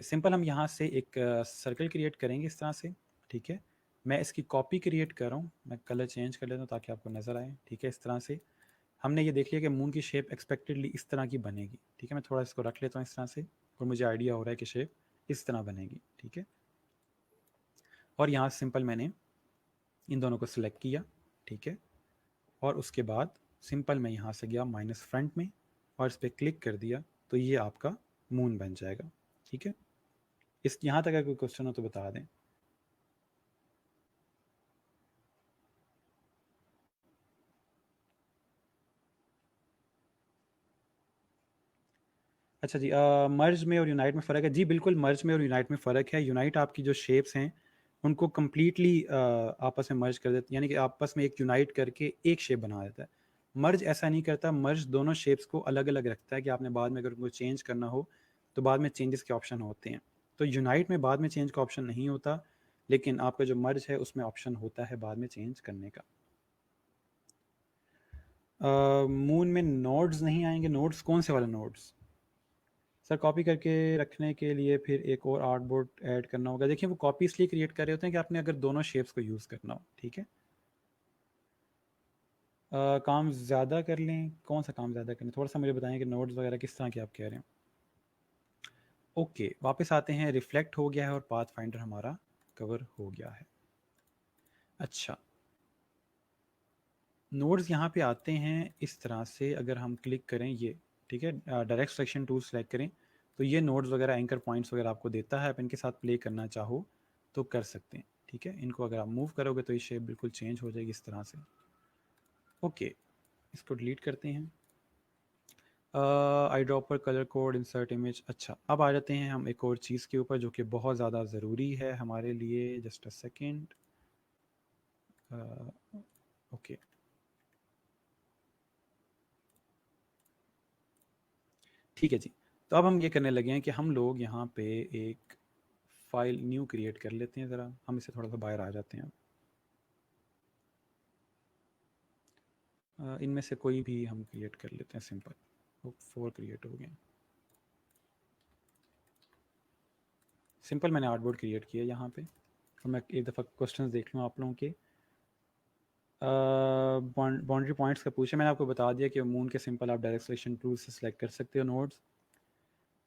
Simple हम यहाँ से एक सर्कल क्रिएट करेंगे इस तरह से, ठीक है। मैं इसकी कॉपी क्रिएट कर रहा हूँ, मैं कलर चेंज कर लेता हूँ ताकि आपको नज़र आए, ठीक है। इस तरह से हमने ये देख लिया कि मून की शेप एक्सपेक्टेडली इस तरह की बनेगी, ठीक है। मैं थोड़ा इसको रख लेता हूँ इस तरह से, और मुझे आइडिया हो रहा है कि शेप इस तरह बनेगी, ठीक है। और यहाँ सिंपल मैंने इन दोनों को सिलेक्ट किया, ठीक है। और उसके बाद सिंपल मैं यहाँ से गया माइनस फ्रंट में और इस पर क्लिक कर दिया, तो ये आपका मून बन जाएगा, ठीक है। इस यहाँ तक अगर कोई क्वेश्चन हो तो बता दें। अच्छा जी, मर्ज में और यूनाइट में फ़र्क है जी, बिल्कुल मर्ज में और यूनाइट में फ़र्क है। यूनाइट आपकी जो शेप्स हैं उनको कम्प्लीटली आपस में मर्ज कर देते, यानी कि आपस में एक यूनाइट करके एक शेप बना देता है। मर्ज ऐसा नहीं करता, मर्ज दोनों शेप्स को अलग अलग रखता है कि आपने बाद में अगर उनको चेंज करना हो तो बाद में चेंजेस के ऑप्शन होते हैं। तो यूनाइट में बाद में चेंज का ऑप्शन नहीं होता, लेकिन आपका जो मर्ज है उसमें ऑप्शन होता है बाद में चेंज करने का। मून में नोड्स नहीं आएंगे, नोड्स कौन से वाले नोड्स? सर कॉपी करके रखने के लिए फिर एक और आर्टबोर्ड ऐड करना होगा। देखिए वो कॉपी इसलिए क्रिएट कर रहे होते हैं कि आपने अगर दोनों शेप्स को यूज़ करना हो, ठीक है। काम ज़्यादा कर लें, कौन सा काम ज़्यादा करें, थोड़ा सा मुझे बताएं कि नोट्स वगैरह किस तरह के आप कह रहे हैं। ओके, वापस आते हैं, रिफ्लेक्ट हो गया है और पाथ फाइंडर हमारा कवर हो गया है। अच्छा, नोड्स यहाँ पे आते हैं इस तरह से, अगर हम क्लिक करें ये, ठीक है, डायरेक्ट सिलेक्शन टूल सेलेक्ट करें तो ये नोड्स वगैरह एंकर पॉइंट्स वगैरह आपको देता है। आप इनके साथ प्ले करना चाहो तो कर सकते हैं, ठीक है। इनको अगर आप मूव करोगे तो ये शेप बिल्कुल चेंज हो जाएगी इस तरह से। ओके, इसको डिलीट करते हैं। आई ड्रॉप पर कलर कोड इंसर्ट इमेज। अच्छा, अब आ जाते हैं हम एक और चीज़ के ऊपर जो कि बहुत ज़्यादा ज़रूरी है हमारे लिए। Just a second. ओके, ठीक है जी। तो अब हम ये करने लगे हैं कि हम लोग यहाँ पे एक फाइल न्यू क्रिएट कर लेते हैं। ज़रा हम इससे थोड़ा सा बाहर आ जाते हैं। इनमें से कोई भी हम क्रिएट कर लेते हैं सिंपल। वो 4 क्रिएट हो गए। सिंपल मैंने आर्टबोर्ड क्रिएट किया यहाँ पे। तो मैं एक दफ़ा क्वेश्चंस देख लूँ आप लोगों के। बाउंड्री पॉइंट्स का पूछे, मैंने आपको बता दिया कि मून के सिंपल आप डायरेक्ट सिलेक्शन टूल से सिलेक्ट कर सकते हो नोड्स।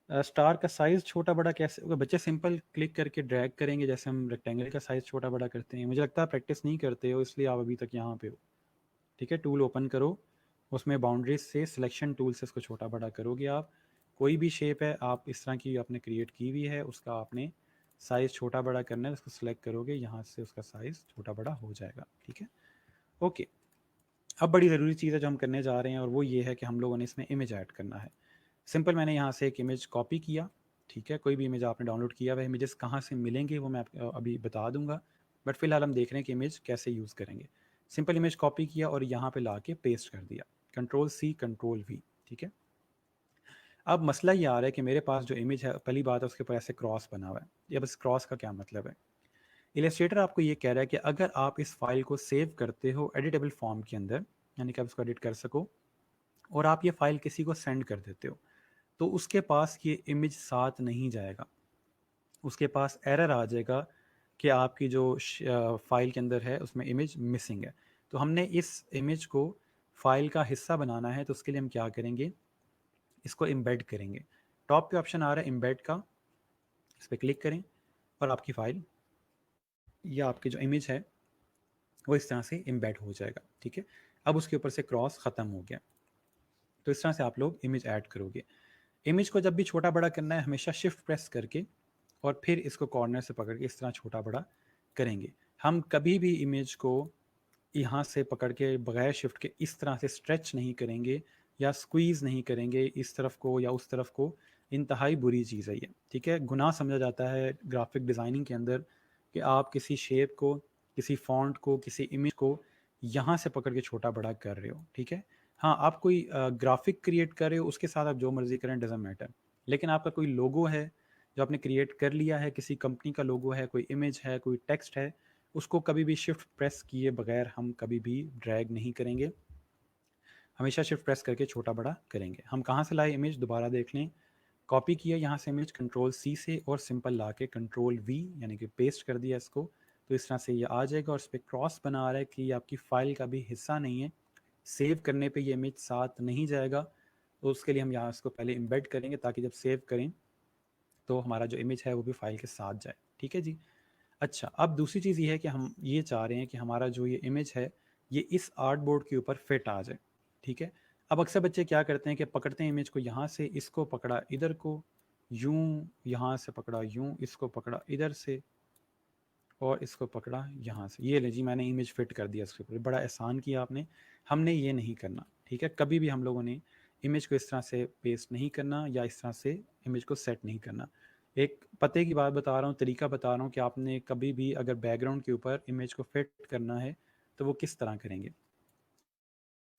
स्टार का साइज़ छोटा बड़ा कैसे होगा बच्चे? सिंपल क्लिक करके ड्रैग करेंगे जैसे हम रेक्टेंगल का साइज़ छोटा बड़ा करते हैं। मुझे लगता है प्रैक्टिस नहीं करते हो इसलिए आप अभी तक यहाँ पे हो, ठीक है। टूल ओपन करो, उसमें बाउंड्रीज से सिलेक्शन टूल से इसको छोटा बड़ा करोगे आप। कोई भी शेप है आप इस तरह की आपने क्रिएट की हुई है, उसका आपने साइज़ छोटा बड़ा करना है, उसको सिलेक्ट करोगे, यहाँ से उसका साइज़ छोटा बड़ा हो जाएगा, ठीक है। ओके, अब बड़ी ज़रूरी चीज़ है जो हम करने जा रहे हैं और वो ये है कि हम लोगों ने इसमें इमेज ऐड करना है। सिंपल मैंने यहाँ से एक इमेज कॉपी किया, ठीक है। कोई भी इमेज आपने डाउनलोड किया, वह इमेजेस कहाँ से मिलेंगे वो मैं आपको अभी बता दूंगा, बट फिलहाल हम देख रहे हैं कि इमेज कैसे यूज़ करेंगे। सिंपल इमेज कॉपी किया और यहाँ पे ला के पेस्ट कर दिया, कंट्रोल सी कंट्रोल वी, ठीक है। अब मसला ये आ रहा है कि मेरे पास जो इमेज है, पहली बात है उसके ऊपर ऐसे क्रॉस बना हुआ है। ये बस क्रॉस का क्या मतलब है? इलस्ट्रेटर आपको ये कह रहा है कि अगर आप इस फाइल को सेव करते हो एडिटेबल फॉर्म के अंदर, यानी कि आप इसको एडिट कर सको, और आप ये फाइल किसी को सेंड कर देते हो, तो उसके पास ये इमेज साथ नहीं जाएगा। उसके पास एरर आ जाएगा कि आपकी जो फाइल के अंदर है उसमें इमेज मिसिंग है। तो हमने इस इमेज को फाइल का हिस्सा बनाना है, तो उसके लिए हम क्या करेंगे, इसको एम्बेड करेंगे। टॉप पे ऑप्शन आ रहा है एम्बेड का, इस पर क्लिक करें और आपकी फ़ाइल या आपकी जो इमेज है वो इस तरह से एम्बेड हो जाएगा, ठीक है। अब उसके ऊपर से क्रॉस ख़त्म हो गया। तो इस तरह से आप लोग इमेज ऐड करोगे। इमेज को जब भी छोटा बड़ा करना है हमेशा शिफ्ट प्रेस करके और फिर इसको कॉर्नर से पकड़ के इस तरह छोटा बड़ा करेंगे। हम कभी भी इमेज को यहाँ से पकड़ के बगैर शिफ्ट के इस तरह से स्ट्रेच नहीं करेंगे या स्क्वीज़ नहीं करेंगे इस तरफ को या उस तरफ को। इंतहाई बुरी चीज़ है ये, ठीक है। गुनाह समझा जाता है ग्राफिक डिज़ाइनिंग के अंदर कि आप किसी शेप को, किसी फॉन्ट को, किसी इमेज को यहाँ से पकड़ के छोटा बड़ा कर रहे हो, ठीक है। हाँ, आप कोई ग्राफिक क्रिएट कर रहे हो उसके साथ आप जो मर्ज़ी करें, डज़न्ट मैटर। लेकिन आपका कोई लोगो है जो आपने क्रिएट कर लिया है, किसी कंपनी का लोगो है, कोई इमेज है, कोई टेक्स्ट है, उसको कभी भी शिफ्ट प्रेस किए बगैर हम कभी भी ड्रैग नहीं करेंगे। हमेशा शिफ्ट प्रेस करके छोटा बड़ा करेंगे। हम कहाँ से लाए इमेज, दोबारा देख लें। कॉपी किया यहाँ से इमेज कंट्रोल सी से और सिंपल ला के कंट्रोल वी यानी कि पेस्ट कर दिया इसको, तो इस तरह से ये आ जाएगा और इस पर क्रॉस बना रहा है कि ये आपकी फ़ाइल का भी हिस्सा नहीं है, सेव करने पे ये इमेज साथ नहीं जाएगा। तो उसके लिए हम यहाँ इसको पहले इम्बेड करेंगे ताकि जब सेव करें तो हमारा जो इमेज है वो भी फाइल के साथ जाए। ठीक है जी। अच्छा, अब दूसरी चीज़ ये है कि हम ये चाह रहे हैं कि हमारा जो ये इमेज है ये इस आर्ट बोर्ड के ऊपर फिट आ जाए। ठीक है। अब अक्सर बच्चे क्या करते हैं कि पकड़ते हैं इमेज को, यहाँ से इसको पकड़ा इधर को, यूं यहाँ से पकड़ा यूं, इसको पकड़ा इधर से और इसको पकड़ा यहाँ से, ये ले जी मैंने इमेज फिट कर दिया इसके ऊपर। बड़ा एहसान किया आपने, हमने ये नहीं करना। ठीक है, कभी भी हम लोगों ने इमेज को इस तरह से पेस्ट नहीं करना या इस तरह से इमेज को सेट नहीं करना। एक पते की बात बता रहा हूँ, तरीका बता रहा हूँ कि आपने कभी भी अगर बैकग्राउंड के ऊपर इमेज को फिट करना है तो वो किस तरह करेंगे।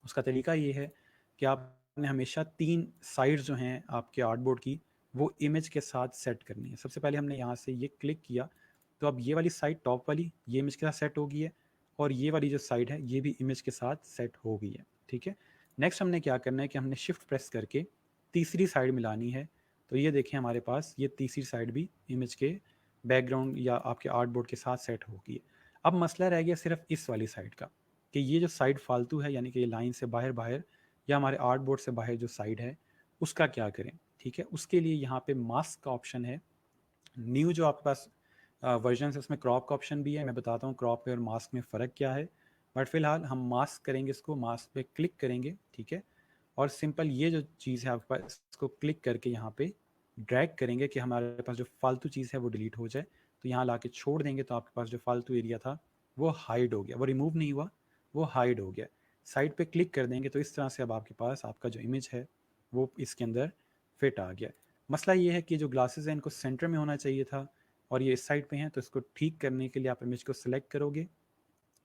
उसका तरीका ये है कि आपने हमेशा 3 साइड्स जो हैं आपके आर्टबोर्ड की वो इमेज के साथ सेट करनी है। सबसे पहले हमने यहाँ से ये क्लिक किया तो अब ये वाली साइड टॉप वाली ये इमेज के साथ सेट हो गई है और ये वाली जो साइड है ये भी इमेज के साथ सेट हो गई है। ठीक है। नेक्स्ट हमने क्या करना है कि हमने शिफ्ट प्रेस करके तीसरी साइड मिलानी है। तो ये देखें हमारे पास ये तीसरी साइड भी इमेज के बैकग्राउंड या आपके आर्टबोर्ड के साथ सेट हो गई है। अब मसला रह गया सिर्फ इस वाली साइड का कि ये जो साइड फालतू है यानी कि ये लाइन से बाहर बाहर या हमारे आर्ट बोर्ड से बाहर जो साइड है उसका क्या करें। ठीक है, उसके लिए यहाँ पे मास्क का ऑप्शन है। न्यू जो आपके पास वर्जन है उसमें क्रॉप का ऑप्शन भी है। मैं बताता हूँ क्रॉप और मास्क में फ़र्क क्या है, बट फिलहाल हम मास्क करेंगे, इसको मास्क पे क्लिक करेंगे। ठीक है, और सिंपल ये जो चीज़ है आपके पास इसको क्लिक करके यहाँ पे ड्रैग करेंगे कि हमारे पास जो फालतू चीज़ है वो डिलीट हो जाए। तो यहाँ ला के छोड़ देंगे तो आपके पास जो फालतू एरिया था वो हाइड हो गया, वो रिमूव नहीं हुआ, वो हाइड हो गया। साइड पे क्लिक कर देंगे तो इस तरह से अब आपके पास आपका जो इमेज है वो इसके अंदर फिट आ गया। मसला ये है कि जो ग्लासेस हैं इनको सेंटर में होना चाहिए था और ये इस साइड पे हैं, तो इसको ठीक करने के लिए आप इमेज को सिलेक्ट करोगे,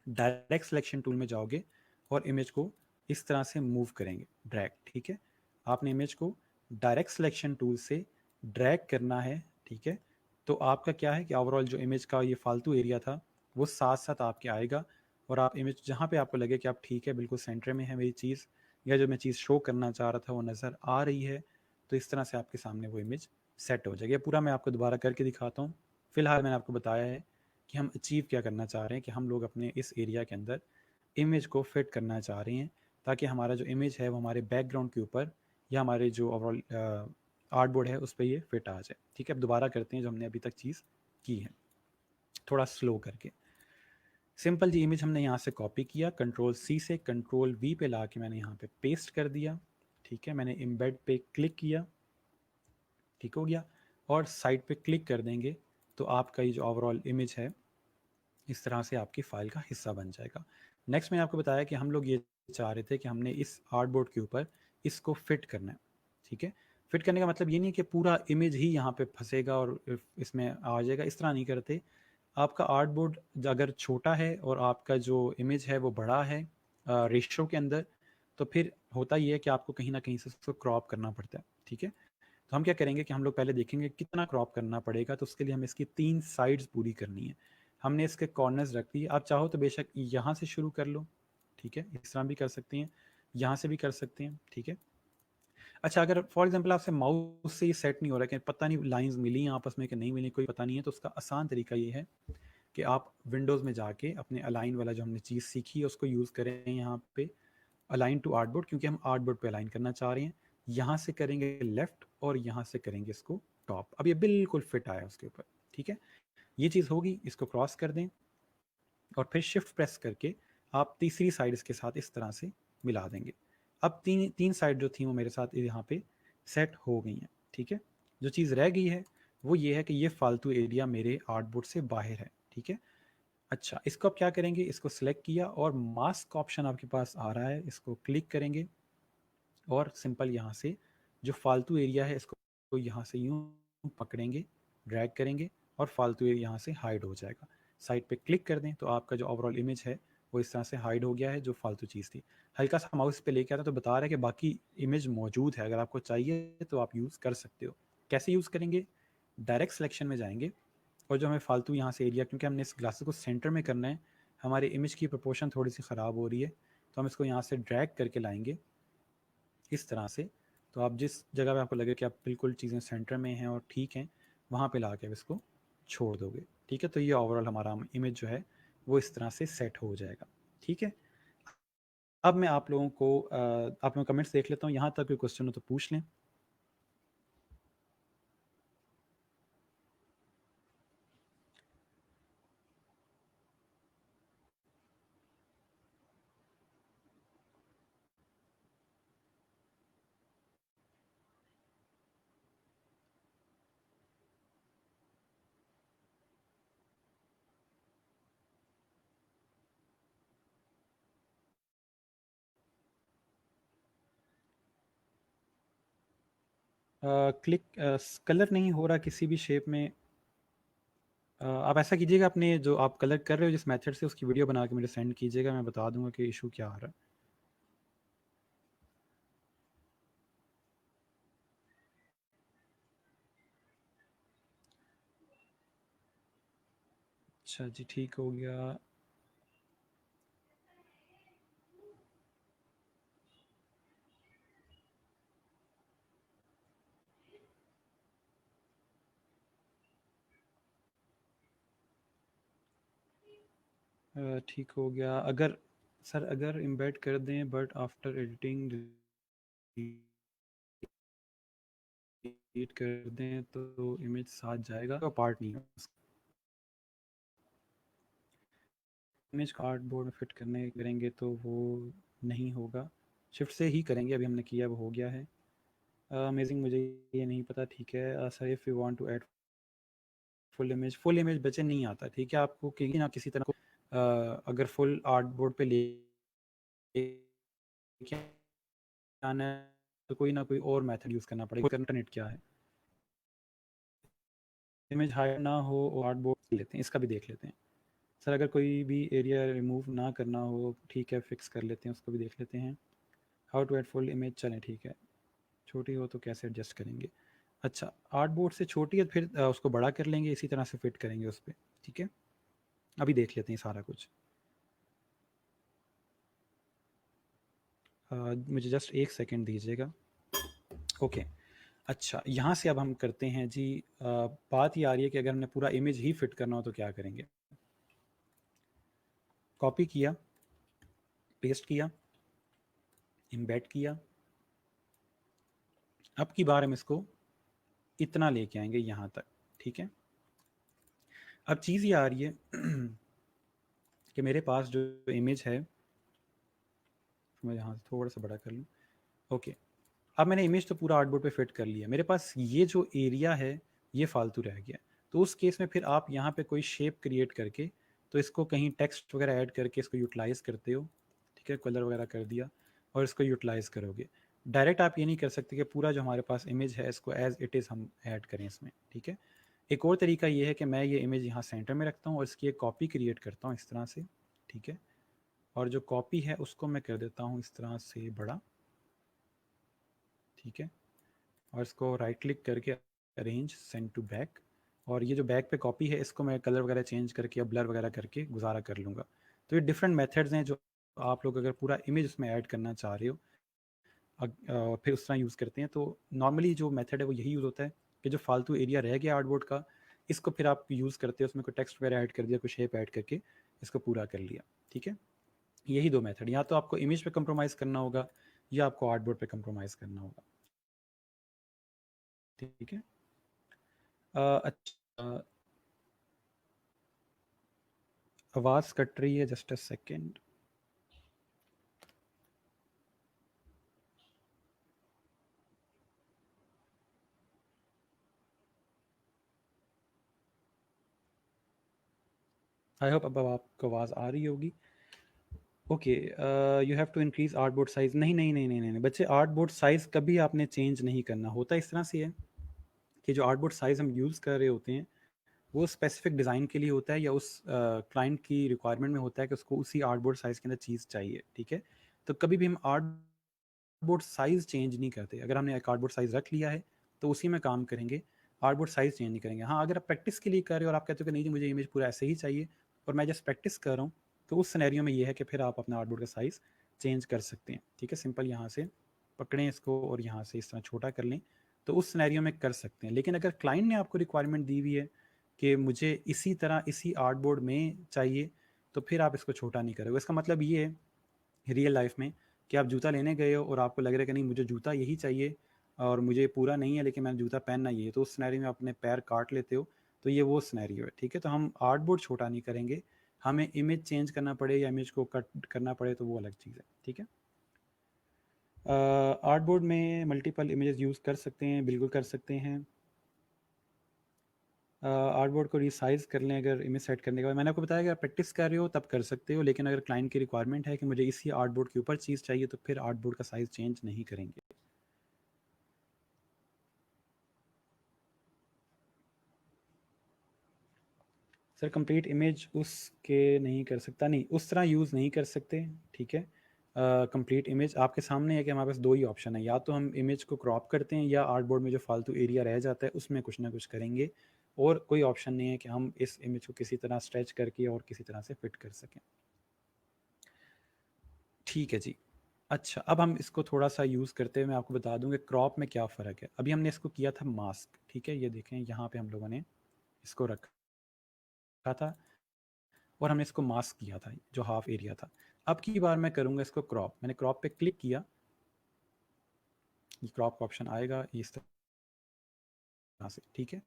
डायरेक्ट सिलेक्शन टूल में जाओगे और इमेज को इस तरह से मूव करेंगे ड्रैग। ठीक है, आपने इमेज को डायरेक्ट सिलेक्शन टूल से ड्रैग करना है। ठीक है, तो आपका क्या है कि ओवरऑल जो इमेज का ये फालतू एरिया था वो साथ साथ आपके आएगा और आप इमेज जहाँ पे आपको लगे कि आप ठीक है बिल्कुल सेंटर में है मेरी चीज़ या जो मैं चीज़ शो करना चाह रहा था वो नज़र आ रही है, तो इस तरह से आपके सामने वो इमेज सेट हो जाएगी। पूरा मैं आपको दोबारा करके दिखाता हूँ। फिलहाल मैंने आपको बताया है कि हम अचीव क्या करना चाह रहे हैं कि हम लोग अपने इस एरिया के अंदर इमेज को फिट करना चाह रहे हैं ताकि हमारा जो इमेज है वो हमारे बैकग्राउंड के ऊपर या हमारे जो ओवरऑल आर्टबोर्ड है उस पर ये फिट आ जाए। ठीक है, अब दोबारा करते हैं जो हमने अभी तक चीज़ की है थोड़ा स्लो करके। सिंपल जी इमेज हमने यहाँ से कॉपी किया, कंट्रोल सी से कंट्रोल वी पे ला के मैंने यहाँ पे पेस्ट कर दिया। ठीक है, मैंने इम्बेड पे क्लिक किया, ठीक हो गया, और साइड पे क्लिक कर देंगे तो आपका ये जो ओवरऑल इमेज है इस तरह से आपकी फ़ाइल का हिस्सा बन जाएगा। नेक्स्ट मैंने आपको बताया कि हम लोग ये चाह रहे थे कि हमने इस आर्टबोर्ड के ऊपर इसको फिट करना है। ठीक है, फिट करने का मतलब ये नहीं कि पूरा इमेज ही यहाँ पे फंसेगा और इसमें आ जाएगा, इस तरह नहीं करते। आपका आर्टबोर्ड अगर छोटा है और आपका जो इमेज है वो बड़ा है रेशो के अंदर, तो फिर होता ये है कि आपको कहीं ना कहीं से उसको क्रॉप करना पड़ता है। ठीक है, तो हम क्या करेंगे कि हम लोग पहले देखेंगे कितना क्रॉप करना पड़ेगा, तो उसके लिए हमें इसकी 3 साइड्स पूरी करनी है। हमने इसके कॉर्नर्स रख दिए, आप चाहो तो बेशक यहाँ से शुरू कर लो। ठीक है, इस तरह भी कर सकते हैं, यहाँ से भी कर सकते हैं। ठीक है, अच्छा अगर फॉर एग्जांपल आपसे माउस से ये सेट नहीं हो रहा है कि पता नहीं लाइंस मिली हैं आपस में कि नहीं मिली, कोई पता नहीं है, तो उसका आसान तरीका ये है कि आप विंडोज़ में जाके अपने अलाइन वाला जो हमने चीज़ सीखी है उसको यूज़ करें यहाँ पे, अलाइन टू आर्टबोर्ड, क्योंकि हम आर्टबोर्ड पे अलाइन करना चाह रहे हैं। यहाँ से करेंगे लेफ्ट और यहाँ से करेंगे इसको टॉप। अब ये बिल्कुल फिट आया उसके ऊपर। ठीक है, ये चीज़ होगी, इसको क्रॉस कर दें और फिर शिफ्ट प्रेस करके आप तीसरी साइड इसके साथ इस तरह से मिला देंगे। अब तीन तीन साइड जो थी वो मेरे साथ यहाँ पे सेट हो गई हैं। ठीक है, जो चीज़ रह गई है वो ये है कि ये फालतू एरिया मेरे आर्टबोर्ड से बाहर है। ठीक है, अच्छा इसको आप क्या करेंगे, इसको सिलेक्ट किया और मास्क ऑप्शन आपके पास आ रहा है, इसको क्लिक करेंगे और सिंपल यहाँ से जो फालतू एरिया है इसको यहाँ से यूँ पकड़ेंगे, ड्रैग करेंगे और फालतू एरिया यहाँ से हाइड हो जाएगा। साइड पे क्लिक कर दें तो आपका जो ओवरऑल इमेज है वो इस तरह से हाइड हो गया है जो फालतू चीज़ थी। हल्का सा माउस पे लेके आता तो बता रहा है कि बाकी इमेज मौजूद है, अगर आपको चाहिए तो आप यूज़ कर सकते हो। कैसे यूज़ करेंगे, डायरेक्ट सिलेक्शन में जाएंगे और जो हमें फालतू यहाँ से एरिया, क्योंकि हमने इस ग्लासेस को सेंटर में करना है, हमारे इमेज की प्रोपोर्शन थोड़ी सी ख़राब हो रही है, तो हम इसको यहाँ से ड्रैग करके लाएंगे इस तरह से। तो आप जिस जगह पे आपको लगे कि आप बिल्कुल चीज़ें सेंटर में हैं और ठीक हैं, वहाँ पे ला के इसको छोड़ दोगे। ठीक है, तो ये ओवरऑल हमारा इमेज जो है वो इस तरह से सेट हो जाएगा। ठीक है, अब मैं आप लोगों को आप लोगों कमेंट्स देख लेता हूँ, यहाँ तक कोई क्वेश्चन हो तो पूछ लें। क्लिक कलर नहीं हो रहा किसी भी शेप में। आप ऐसा कीजिएगा, अपने जो आप कलर कर रहे हो जिस मेथड से, उसकी वीडियो बना के मुझे सेंड कीजिएगा, मैं बता दूंगा कि इशू क्या आ रहा है। अच्छा जी, ठीक हो गया। ठीक हो गया। अगर सर अगर एम्बेड कर दें बट आफ्टर एडिटिंग डिलीट कर दें तो इमेज साथ जाएगा, तो पार्ट नहीं है। इमेज कार्डबोर्ड में फिट करने करेंगे तो वो नहीं होगा, शिफ्ट से ही करेंगे, अभी हमने किया वो हो गया है। अमेजिंग, मुझे ये नहीं पता। ठीक है sir, if you want to add full image बचे नहीं आता। ठीक है, आपको किसी ना किसी तरह को अगर फुल आर्ट बोर्ड पे ले आना है तो कोई ना कोई और मेथड यूज़ करना पड़ेगा। इंटरनेट क्या है, इमेज हाइड ना हो और आर्ट बोर्ड लेते हैं, इसका भी देख लेते हैं। सर अगर कोई भी एरिया रिमूव ना करना हो, ठीक है फिक्स कर लेते हैं, उसको भी देख लेते हैं। How to add full image, चलें ठीक है। छोटी हो तो कैसे एडजस्ट करेंगे? अच्छा, आर्ट बोर्ड से छोटी है फिर उसको बड़ा कर लेंगे, इसी तरह से फिट करेंगे उस पर। ठीक है, अभी देख लेते हैं सारा कुछ। मुझे जस्ट एक सेकेंड दीजिएगा। ओके, अच्छा यहाँ से अब हम करते हैं जी। बात ये आ रही है कि अगर हमने पूरा इमेज ही फिट करना हो तो क्या करेंगे। कॉपी किया, पेस्ट किया, इम्बेड किया। अब की बार हम इसको इतना लेके आएंगे यहाँ तक। ठीक है, अब चीज़ ये आ रही है कि मेरे पास जो इमेज है, मैं यहाँ से थोड़ा सा बड़ा कर लूँ। ओके, अब मैंने इमेज तो पूरा आर्टबोर्ड पे फिट कर लिया, मेरे पास ये जो एरिया है ये फालतू रह गया। तो उस केस में फिर आप यहाँ पे कोई शेप क्रिएट करके, तो इसको कहीं टेक्स्ट वगैरह ऐड करके इसको यूटिलाइज़ करते हो। ठीक है, कलर वगैरह कर दिया और इसको यूटिलाइज़ करोगे। डायरेक्ट आप ये नहीं कर सकते कि पूरा जो हमारे पास इमेज है इसको एज इट इज़ हम ऐड करें इसमें। ठीक है, एक और तरीका ये है कि मैं ये इमेज यहाँ सेंटर में रखता हूँ और इसकी एक कॉपी क्रिएट करता हूँ इस तरह से। ठीक है, और जो कॉपी है उसको मैं कर देता हूँ इस तरह से बड़ा। ठीक है, और इसको राइट क्लिक करके अरेंज सेंड टू बैक, और ये जो बैक पे कॉपी है इसको मैं कलर वगैरह चेंज करके या ब्लर वगैरह करके गुजारा कर लूँगा। तो ये डिफरेंट मेथड्स हैं जो आप लोग अगर पूरा इमेज उसमें ऐड करना चाह रहे हो फिर उस तरह यूज़ करते हैं। तो नॉर्मली जो मेथड है वो यही यूज़ होता है कि जो फालतू एरिया रह गया आर्टबोर्ड का, इसको फिर आप यूज़ करते हो, उसमें कोई टेक्स्ट वगैरह ऐड कर दिया, कोई शेप ऐड करके इसको पूरा कर लिया। ठीक है, यही दो मेथड, या तो आपको इमेज पे कंप्रोमाइज़ करना होगा या आपको आर्टबोर्ड पे कंप्रोमाइज़ करना होगा। ठीक है, अच्छा, आवाज़ कट रही है, just a second. I hope अब आपको आवाज़ आ रही होगी। Okay, you have to increase art board size. नहीं नहीं नहीं नहीं नहीं बच्चे, आर्ट बोर्ड साइज़ कभी आपने चेंज नहीं करना होता। इस तरह से है कि जो आर्ट बोर्ड साइज़ हम यूज़ कर रहे होते हैं वो स्पेसिफिक डिज़ाइन के लिए होता है या उस क्लाइंट की रिक्वायरमेंट में होता है कि उसको उसी आर्ट बोर्ड साइज़ के अंदर चीज़ चाहिए। ठीक है, तो कभी भी हम आर्ट बोर्ड साइज़ चेंज नहीं करते। अगर हमने एक आर्ट बोर्ड साइज़ रख लिया है तो उसी में काम करेंगे, आर्ट बोर्ड साइज़ चेंज नहीं करेंगे। हाँ, अगर आप प्रैक्टिस के लिए कर रहे हो और आप कहते हो कि नहीं जी मुझे इमेज पूरा ऐसे ही चाहिए और मैं जस्ट प्रैक्टिस कर रहा हूँ, तो उस सिनेरियो में ये है कि फिर आप अपना आर्ट बोर्ड का साइज़ चेंज कर सकते हैं। ठीक है, सिंपल यहाँ से पकड़ें इसको और यहाँ से इस तरह छोटा कर लें, तो उस सिनेरियो में कर सकते हैं। लेकिन अगर क्लाइंट ने आपको रिक्वायरमेंट दी हुई है कि मुझे इसी तरह इसी आर्ट बोर्ड में चाहिए, तो फिर आप इसको छोटा नहीं करोगे। इसका मतलब ये है रियल लाइफ में कि आप जूता लेने गए हो और आपको लग रहा है कि नहीं मुझे जूता यही चाहिए और मुझे पूरा नहीं है लेकिन मैंने जूता पहनना ही है, तो उस सिनेरियो में अपने पैर काट लेते हो, तो ये वो सिनेरियो है। ठीक है, तो हम आर्ट बोर्ड छोटा नहीं करेंगे, हमें इमेज चेंज करना पड़े या इमेज को कट करना पड़े तो वो अलग चीज़ है। ठीक है, आर्ट बोर्ड में मल्टीपल इमेजेस यूज़ कर सकते हैं, बिल्कुल कर सकते हैं। आर्ट बोर्ड को रिसाइज कर लें अगर इमेज सेट करने के बाद। मैंने आपको बताया कि आप प्रैक्टिस कर रहे हो तब कर सकते हो, लेकिन अगर क्लाइंट की रिक्वायरमेंट है कि मुझे इसी आर्ट बोर्ड के ऊपर चीज़ चाहिए, तो फिर आर्ट बोर्ड का साइज़ चेंज नहीं करेंगे। सर कंप्लीट इमेज उसके नहीं कर सकता, नहीं उस तरह यूज़ नहीं कर सकते। ठीक है, कंप्लीट इमेज आपके सामने है कि हमारे पास दो ही ऑप्शन है, या तो हम इमेज को क्रॉप करते हैं या आर्ट बोर्ड में जो फालतू एरिया रह जाता है उसमें कुछ ना कुछ करेंगे, और कोई ऑप्शन नहीं है कि हम इस इमेज को किसी तरह स्ट्रेच करके और किसी तरह से फिट कर सकें। ठीक है जी। अच्छा, अब हम इसको थोड़ा सा यूज़ करते हुए मैं आपको बता दूं कि क्रॉप में क्या फ़र्क है। अभी हमने इसको किया था मास्क, ठीक है, ये देखें यहाँ पे हम लोगों ने इसको रखा था और हमने इसको मास्क किया था जो हाफ एरिया था। अब की बार मैं करूँगा इसको क्रॉप। मैंने क्रॉप पे क्लिक किया, ये क्रॉप का ऑप्शन आएगा इस तरह से। ठीक है,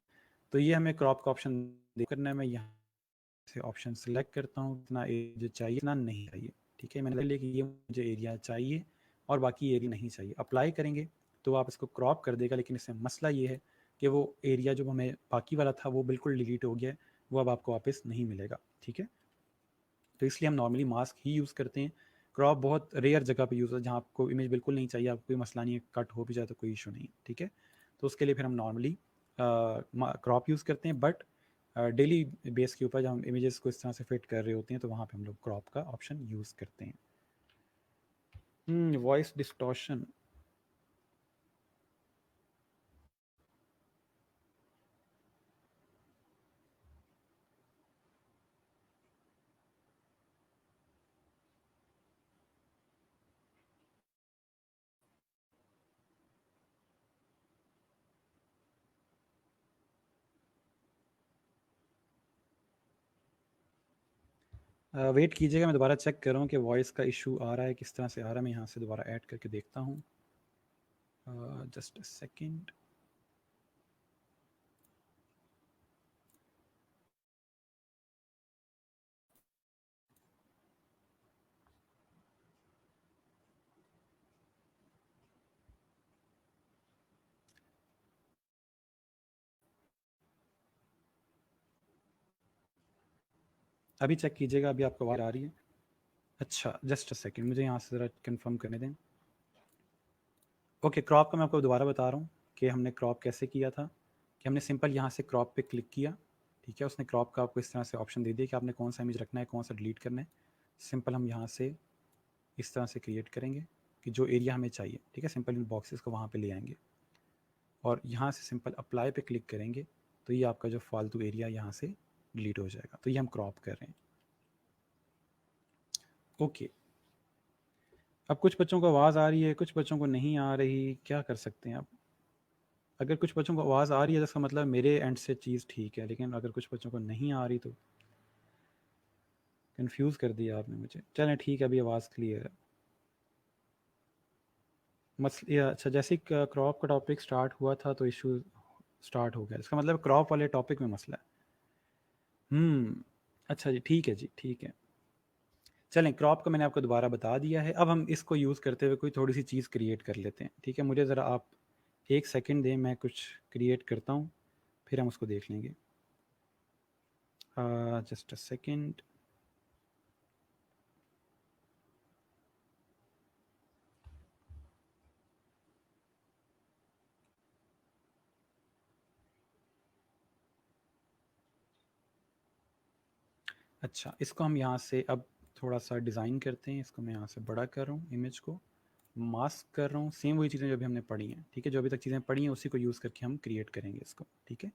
तो ये हमें क्रॉप का ऑप्शन करना है। मैं यहाँ से ऑप्शन सेलेक्ट करता हूँ, इतना एरिया चाहिए इतना नहीं चाहिए। ठीक है, मैंने लिया कि ये मुझे एरिया चाहिए और बाकी एरिया नहीं चाहिए। अप्लाई करेंगे तो आप इसको क्रॉप कर देगा, लेकिन इसमें मसला ये है कि वो एरिया जो हमें बाकी वाला था वो बिल्कुल डिलीट हो गया है, वो अब आपको वापस नहीं मिलेगा। ठीक है, तो इसलिए हम नॉर्मली मास्क ही यूज़ करते हैं। क्रॉप बहुत रेयर जगह पे यूज़ है जहाँ आपको इमेज बिल्कुल नहीं चाहिए, आपको कोई मसला नहीं है, कट हो भी जाए तो कोई इशू नहीं है। ठीक है, तो उसके लिए फिर हम नॉर्मली क्रॉप यूज़ करते हैं, बट डेली बेस के ऊपर जब हम इमेजेस को इस तरह से फिट कर रहे होते हैं तो वहाँ पे हम लोग क्रॉप का ऑप्शन यूज़ करते हैं। वॉइस डिस्टॉर्शन, वेट कीजिएगा, मैं दोबारा चेक कर रहा हूँ कि वॉइस का इशू आ रहा है किस तरह से आ रहा है। मैं यहाँ से दोबारा ऐड करके देखता हूँ, जस्ट अ सेकेंड। अभी चेक कीजिएगा, अभी आपको आवाज़ आ रही है? अच्छा, जस्ट अ सेकेंड, मुझे यहाँ से ज़रा कंफर्म करने दें। ओके, क्रॉप का मैं आपको दोबारा बता रहा हूँ कि हमने क्रॉप कैसे किया था। कि हमने सिंपल यहाँ से क्रॉप पे क्लिक किया, ठीक है, उसने क्रॉप का आपको इस तरह से ऑप्शन दे दिया कि आपने कौन सा इमेज रखना है, कौन सा डिलीट करना है। सिंपल हम यहाँ से इस तरह से क्रिएट करेंगे कि जो एरिया हमें चाहिए, ठीक है, सिंपल इन बॉक्सेस को वहाँ पे ले आएंगे और यहाँ से सिंपल अप्लाई पे क्लिक करेंगे, तो ये आपका जो फालतू एरिया यहाँ से डिलीट हो जाएगा। तो ये हम क्रॉप कर रहे हैं। ओके, अब कुछ बच्चों को आवाज़ आ रही है, कुछ बच्चों को नहीं आ रही, क्या कर सकते हैं अब? अगर कुछ बच्चों को आवाज़ आ रही है तो इसका मतलब मेरे एंड से चीज़ ठीक है, लेकिन अगर कुछ बच्चों को नहीं आ रही तो कंफ्यूज कर दिया आपने मुझे। चलें ठीक है, अभी आवाज़ क्लियर है। मसले अच्छा, जैसे ही क्रॉप का टॉपिक स्टार्ट हुआ था तो इशू स्टार्ट हो गया, इसका मतलब क्रॉप वाले टॉपिक में मसला है। अच्छा जी, ठीक है जी, ठीक है। चलें, क्रॉप का मैंने आपको दोबारा बता दिया है। अब हम इसको यूज़ करते हुए कोई थोड़ी सी चीज़ क्रिएट कर लेते हैं। ठीक है, मुझे ज़रा आप एक सेकंड दें, मैं कुछ क्रिएट करता हूँ, फिर हम उसको देख लेंगे। Just a second. अच्छा, इसको हम यहाँ से अब थोड़ा सा डिज़ाइन करते हैं। इसको मैं यहाँ से बड़ा कर रहा हूँ, इमेज को मास्क कर रहा हूँ। सेम वही चीज़ें जो अभी हमने पढ़ी हैं, ठीक है, जो अभी तक चीज़ें पढ़ी हैं उसी को यूज़ करके हम क्रिएट करेंगे इसको। ठीक है,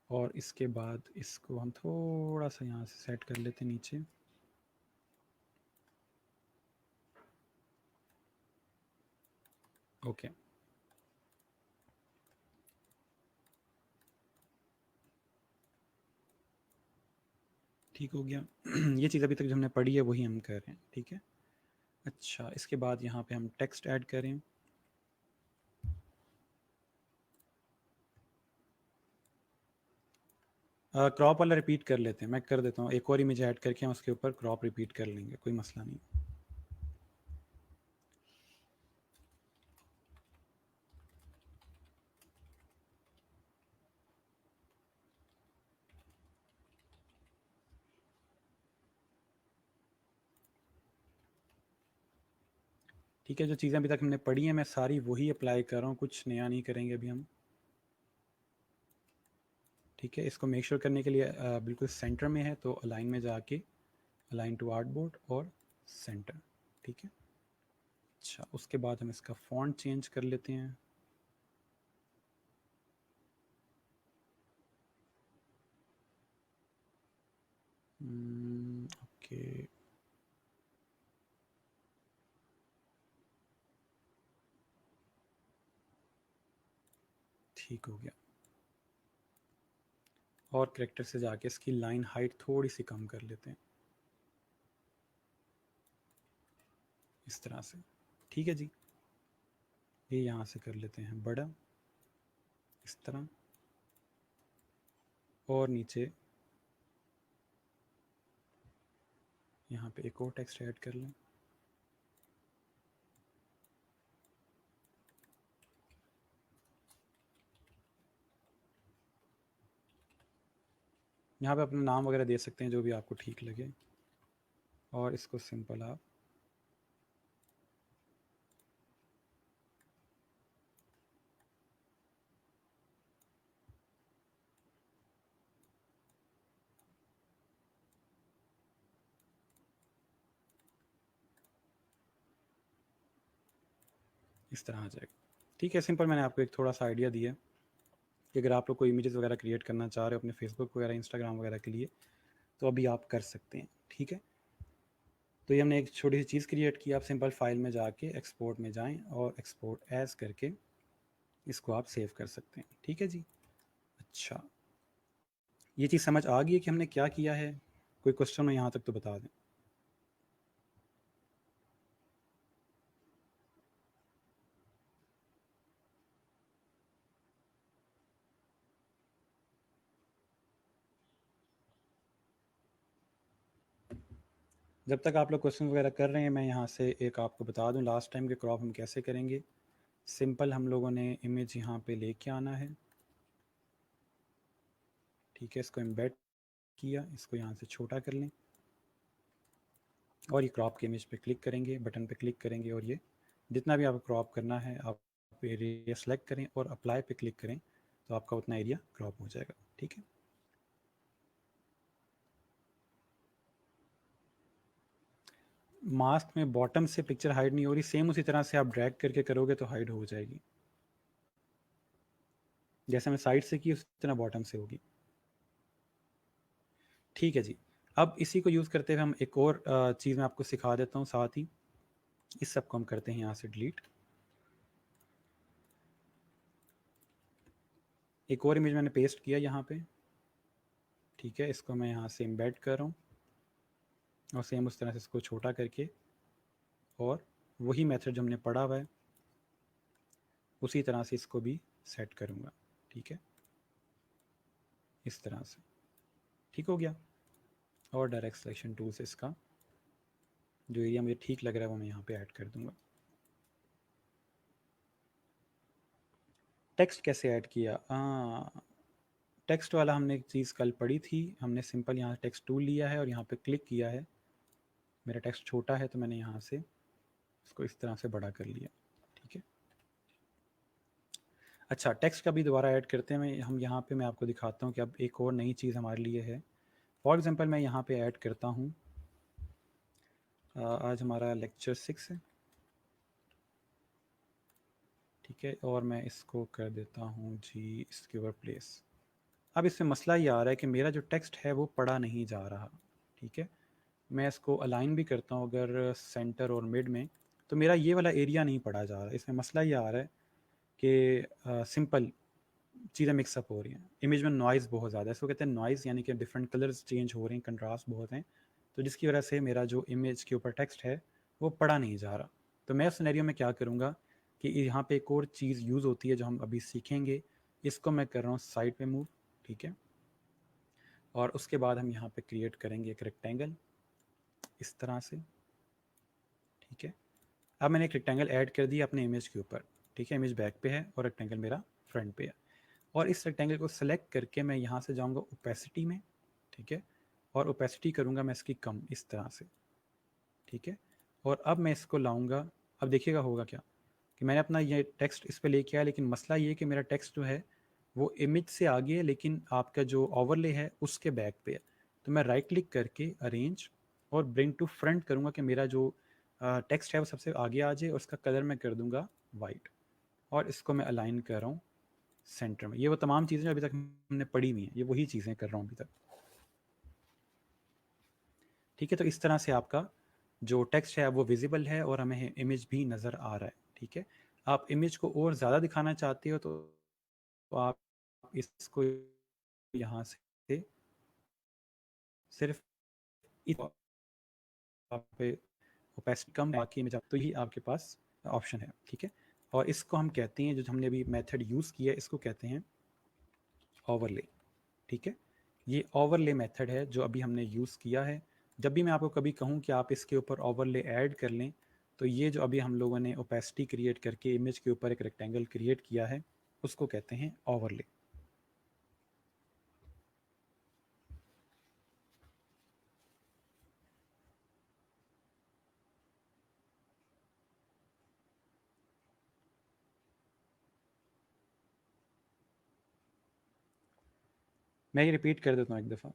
और इसके बाद इसको हम थोड़ा सा यहाँ से सेट कर लेते हैं नीचे। ओके ठीक हो गया। ये चीज़ अभी तक जो हमने पढ़ी है वही हम कर रहे हैं, ठीक है। अच्छा, इसके बाद यहाँ पे हम टेक्स्ट ऐड करें। क्रॉप वाला रिपीट कर लेते हैं, मैं कर देता हूँ, एक और इमेज ऐड करके हम उसके ऊपर क्रॉप रिपीट कर लेंगे, कोई मसला नहीं। ठीक है, जो चीज़ें अभी तक हमने पढ़ी हैं मैं सारी वही अप्लाई कर रहा हूँ, कुछ नया नहीं करेंगे अभी हम। ठीक है, इसको मेक श्योर करने के लिए बिल्कुल सेंटर में है, तो अलाइन में जाके अलाइन टू आर्टबोर्ड और सेंटर। ठीक है, अच्छा उसके बाद हम इसका फॉन्ट चेंज कर लेते हैं। ओके ठीक हो गया। और करेक्टर से जाके इसकी लाइन हाइट थोड़ी सी कम कर लेते हैं, इस तरह से। ठीक है जी, ये यहाँ से कर लेते हैं बड़ा, इस तरह। और नीचे यहाँ पे एक और टेक्स्ट ऐड कर लें। यहाँ पे अपना नाम वगैरह दे सकते हैं जो भी आपको ठीक लगे, और इसको सिंपल आप इस तरह आ जाएगा। ठीक है, सिंपल मैंने आपको एक थोड़ा सा आइडिया दिया कि अगर आप लोग कोई इमेजेस वगैरह क्रिएट करना चाह रहे हो अपने फेसबुक वगैरह इंस्टाग्राम वगैरह के लिए, तो अभी आप कर सकते हैं। ठीक है, तो ये हमने एक छोटी सी चीज़ क्रिएट की। आप सिंपल फाइल में जाके एक्सपोर्ट में जाएं और एक्सपोर्ट एज करके इसको आप सेव कर सकते हैं। ठीक है जी, अच्छा ये चीज़ समझ आ गई है कि हमने क्या किया है? कोई क्वेश्चन हो यहाँ तक तो बता दें। जब तक आप लोग क्वेश्चन वगैरह कर रहे हैं, मैं यहाँ से एक आपको बता दूं लास्ट टाइम के क्रॉप हम कैसे करेंगे। सिंपल हम लोगों ने इमेज यहाँ पे लेके आना है। ठीक है, इसको एम्बेड किया, इसको यहाँ से छोटा कर लें और ये क्रॉप के इमेज पे क्लिक करेंगे, बटन पे क्लिक करेंगे, और ये जितना भी आपको क्रॉप करना है आप एरिया सेलेक्ट करें और अप्लाई पे क्लिक करें, तो आपका उतना एरिया क्रॉप हो जाएगा। ठीक है, मास्क में बॉटम से पिक्चर हाइड नहीं हो रही, सेम उसी तरह से आप ड्रैग करके करोगे तो हाइड हो जाएगी। जैसे मैं साइड से की उसी तरह बॉटम से होगी। ठीक है जी, अब इसी को यूज़ करते हुए हम एक और चीज़ मैं आपको सिखा देता हूँ साथ ही। इस सब को हम करते हैं यहाँ से डिलीट। एक और इमेज मैंने पेस्ट किया यहाँ पे। ठीक है, इसको मैं यहाँ से एम्बेड कर रहा हूँ और सेम उस तरह से इसको छोटा करके, और वही मेथड जो हमने पढ़ा हुआ है उसी तरह से इसको भी सेट करूँगा। ठीक है, इस तरह से ठीक हो गया। और डायरेक्ट सिलेक्शन टूल से इसका जो एरिया मुझे ठीक लग रहा है वो मैं यहाँ पे ऐड कर दूँगा। टेक्स्ट कैसे ऐड किया? टेक्स्ट वाला हमने एक चीज़ कल पढ़ी थी। हमने सिंपल यहाँ टेक्स्ट टूल लिया है और यहाँ पे क्लिक किया है। मेरा टेक्स्ट छोटा है तो मैंने यहाँ से इसको इस तरह से बड़ा कर लिया। ठीक है, अच्छा टेक्स्ट का भी दोबारा ऐड करते हैं। हम यहाँ पे मैं आपको दिखाता हूँ कि अब एक और नई चीज़ हमारे लिए है। फॉर एग्जांपल मैं यहाँ पे ऐड करता हूँ, आज हमारा लेक्चर 6 है। ठीक है, और मैं इसको कर देता हूँ जी इसके ऊपर प्लेस। अब इसमें मसला ये आ रहा है कि मेरा जो टेक्स्ट है वो पढ़ा नहीं जा रहा। ठीक है, मैं इसको अलाइन भी करता हूँ अगर सेंटर और मिड में, तो मेरा ये वाला एरिया नहीं पढ़ा जा रहा। इसमें मसला ये आ रहा है कि सिंपल चीज़ें मिक्सअप हो रही हैं। इमेज में नॉइज़ बहुत ज़्यादा है, इसको कहते हैं नॉइज़, यानी कि डिफरेंट कलर्स चेंज हो रहे हैं, कंट्रास्ट बहुत हैं, तो जिसकी वजह से मेरा जो इमेज के ऊपर टेक्स्ट है वो पढ़ा नहीं जा रहा। तो मैं उस सिनेरियो में क्या करूँगा कि यहाँ पे एक और चीज़ यूज़ होती है जो हम अभी सीखेंगे, इसको मैं कर रहा हूँ साइड पे मूव, ठीक है। और उसके बाद हम यहाँ पे क्रिएट करेंगे एक रेक्टेंगल इस तरह से, ठीक है। अब मैंने एक रेक्टेंगल ऐड कर दिया अपने इमेज के ऊपर, ठीक है। इमेज बैक पे है और रेक्टेंगल मेरा फ्रंट पे है, और इस रेक्टेंगल को सेलेक्ट करके मैं यहाँ से जाऊँगा ओपेसिटी में, ठीक है, और ओपेसिटी करूँगा मैं इसकी कम इस तरह से, ठीक है। और अब मैं इसको लाऊंगा, अब देखिएगा होगा क्या कि मैंने अपना ये टेक्स्ट इस पर लेके आया, लेकिन मसला ये है कि मेरा टेक्स्ट जो है वो इमेज से आगे है, लेकिन आपका जो ओवरले है उसके बैक पे है। तो मैं राइट क्लिक करके अरेंज और ब्रिंग टू फ्रंट करूँगा कि मेरा जो टेक्स्ट है वो सबसे आगे आ जाए, और उसका कलर मैं कर दूंगा वाइट, और इसको मैं अलाइन कर रहा हूँ सेंटर में। ये वो तमाम चीज़ें जो अभी तक हमने पढ़ी हुई हैं, ये वही चीज़ें कर रहा हूँ अभी तक, ठीक है। तो इस तरह से आपका जो टेक्स्ट है वो विजिबल है और हमें इमेज भी नज़र आ रहा है, ठीक है। आप इमेज को और ज़्यादा दिखाना चाहते हो तो आप इसको यहाँ से सिर्फ आप पे ओपेसिटी कम, बाकी इमेज आप, तो ही आपके पास ऑप्शन है, ठीक है। और इसको हम कहते हैं, जो हमने अभी मेथड यूज़ किया है इसको कहते हैं ओवरले, ठीक है। ये ओवरले मेथड है जो अभी हमने यूज़ किया है। जब भी मैं आपको कभी कहूँ कि आप इसके ऊपर ओवरले ऐड कर लें, तो ये जो अभी हम लोगों ने ओपेसिटी क्रिएट करके इमेज के ऊपर एक रेक्टेंगल क्रिएट किया है उसको कहते हैं ओवरले। मैं ये रिपीट कर देता हूँ एक दफ़ा।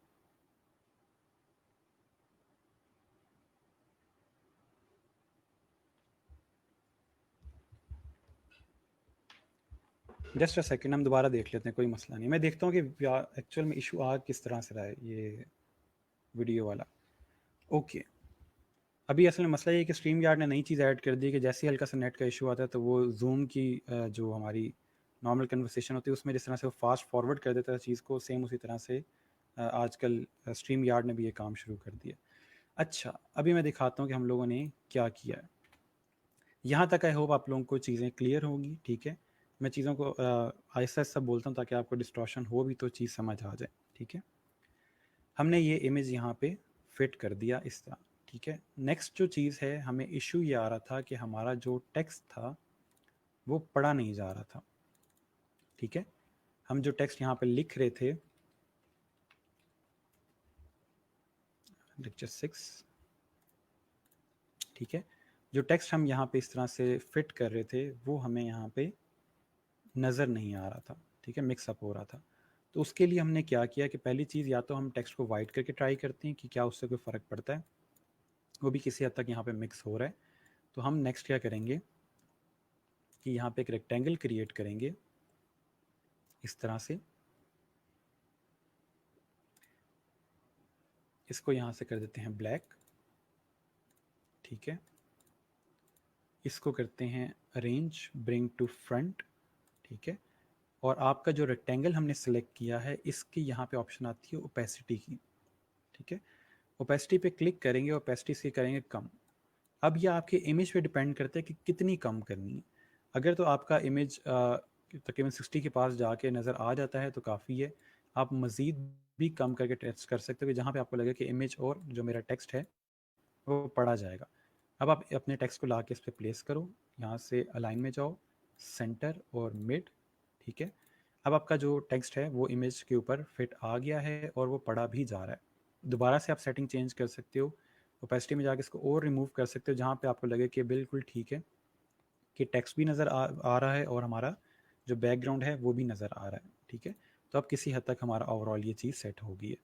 जस्ट अ सेकंड, हम दोबारा देख लेते हैं, कोई मसला नहीं। मैं देखता हूँ कि एक्चुअल में इशू आ किस तरह से रहा है ये वीडियो वाला। ओके, अभी असल में मसला ये है कि स्ट्रीम यार्ड ने नई चीज़ ऐड कर दी कि जैसे ही हल्का सा नेट का इशू आता है तो वो जूम की जो हमारी नॉर्मल कन्वर्सेशन होती है उसमें जिस तरह से वो फास्ट फॉरवर्ड कर देता है चीज़ को, सेम उसी तरह से आजकल स्ट्रीम यार्ड ने भी ये काम शुरू कर दिया। अच्छा, अभी मैं दिखाता हूँ कि हम लोगों ने क्या किया है। यहाँ तक आई होप आप लोगों को चीज़ें क्लियर होंगी, ठीक है। मैं चीज़ों को आहिस्ता आहिस्ता बोलता हूँ ताकि आपको डिस्टॉर्शन हो भी तो चीज़ समझ आ जाए, ठीक है। हमने ये इमेज यहाँ पे फिट कर दिया इस तरह, ठीक है। नेक्स्ट जो चीज़ है, हमें इशू ये आ रहा था कि हमारा जो टेक्स्ट था वो पढ़ा नहीं जा रहा था, ठीक है। हम जो टेक्स्ट यहाँ पे लिख रहे थे, लेक्चर 6, ठीक है, जो टेक्स्ट हम यहाँ पे इस तरह से फिट कर रहे थे वो हमें यहाँ पे नज़र नहीं आ रहा था, ठीक है, मिक्सअप हो रहा था। तो उसके लिए हमने क्या किया कि पहली चीज़, या तो हम टेक्स्ट को वाइट करके ट्राई करते हैं कि क्या उससे कोई फ़र्क पड़ता है, वो भी किसी हद तक यहाँ पे मिक्स हो रहा है। तो हम नेक्स्ट क्या करेंगे कि यहाँ पे एक रेक्टेंगल क्रिएट करेंगे इस तरह से, इसको यहाँ से कर देते हैं ब्लैक, ठीक है। इसको करते हैं अरेंज ब्रिंग टू फ्रंट, ठीक है। और आपका जो रेक्टेंगल हमने सेलेक्ट किया है इसकी यहाँ पे ऑप्शन आती है ओपेसिटी की, ठीक है। ओपेसिटी पे क्लिक करेंगे, ओपेसिटी से करेंगे कम। अब यह आपके इमेज पे डिपेंड करता है कि कितनी कम करनी है। अगर तो आपका इमेज तकरीबन 60 के पास जाके नज़र आ जाता है तो काफ़ी है। आप मज़ीद भी कम करके टेस्ट कर सकते हो कि जहाँ पे आपको लगे कि इमेज और जो मेरा टेक्स्ट है वो पढ़ा जाएगा। अब आप अपने टेक्स्ट को ला के इस पर प्लेस करो, यहाँ से अलाइन में जाओ, सेंटर और मिड, ठीक है। अब आपका जो टेक्स्ट है वो इमेज के ऊपर फिट आ गया है और वो पढ़ा भी जा रहा है। दोबारा से आप सेटिंग चेंज कर सकते हो, ओपेसिटी में जाके इसको और रिमूव कर सकते हो जहाँ पे आपको लगे कि बिल्कुल ठीक है, कि टेक्स्ट भी नज़र आ रहा है और हमारा जो बैकग्राउंड है वो भी नज़र आ रहा है, ठीक है। तो अब किसी हद तक हमारा ओवरऑल ये चीज़ सेट हो गई है।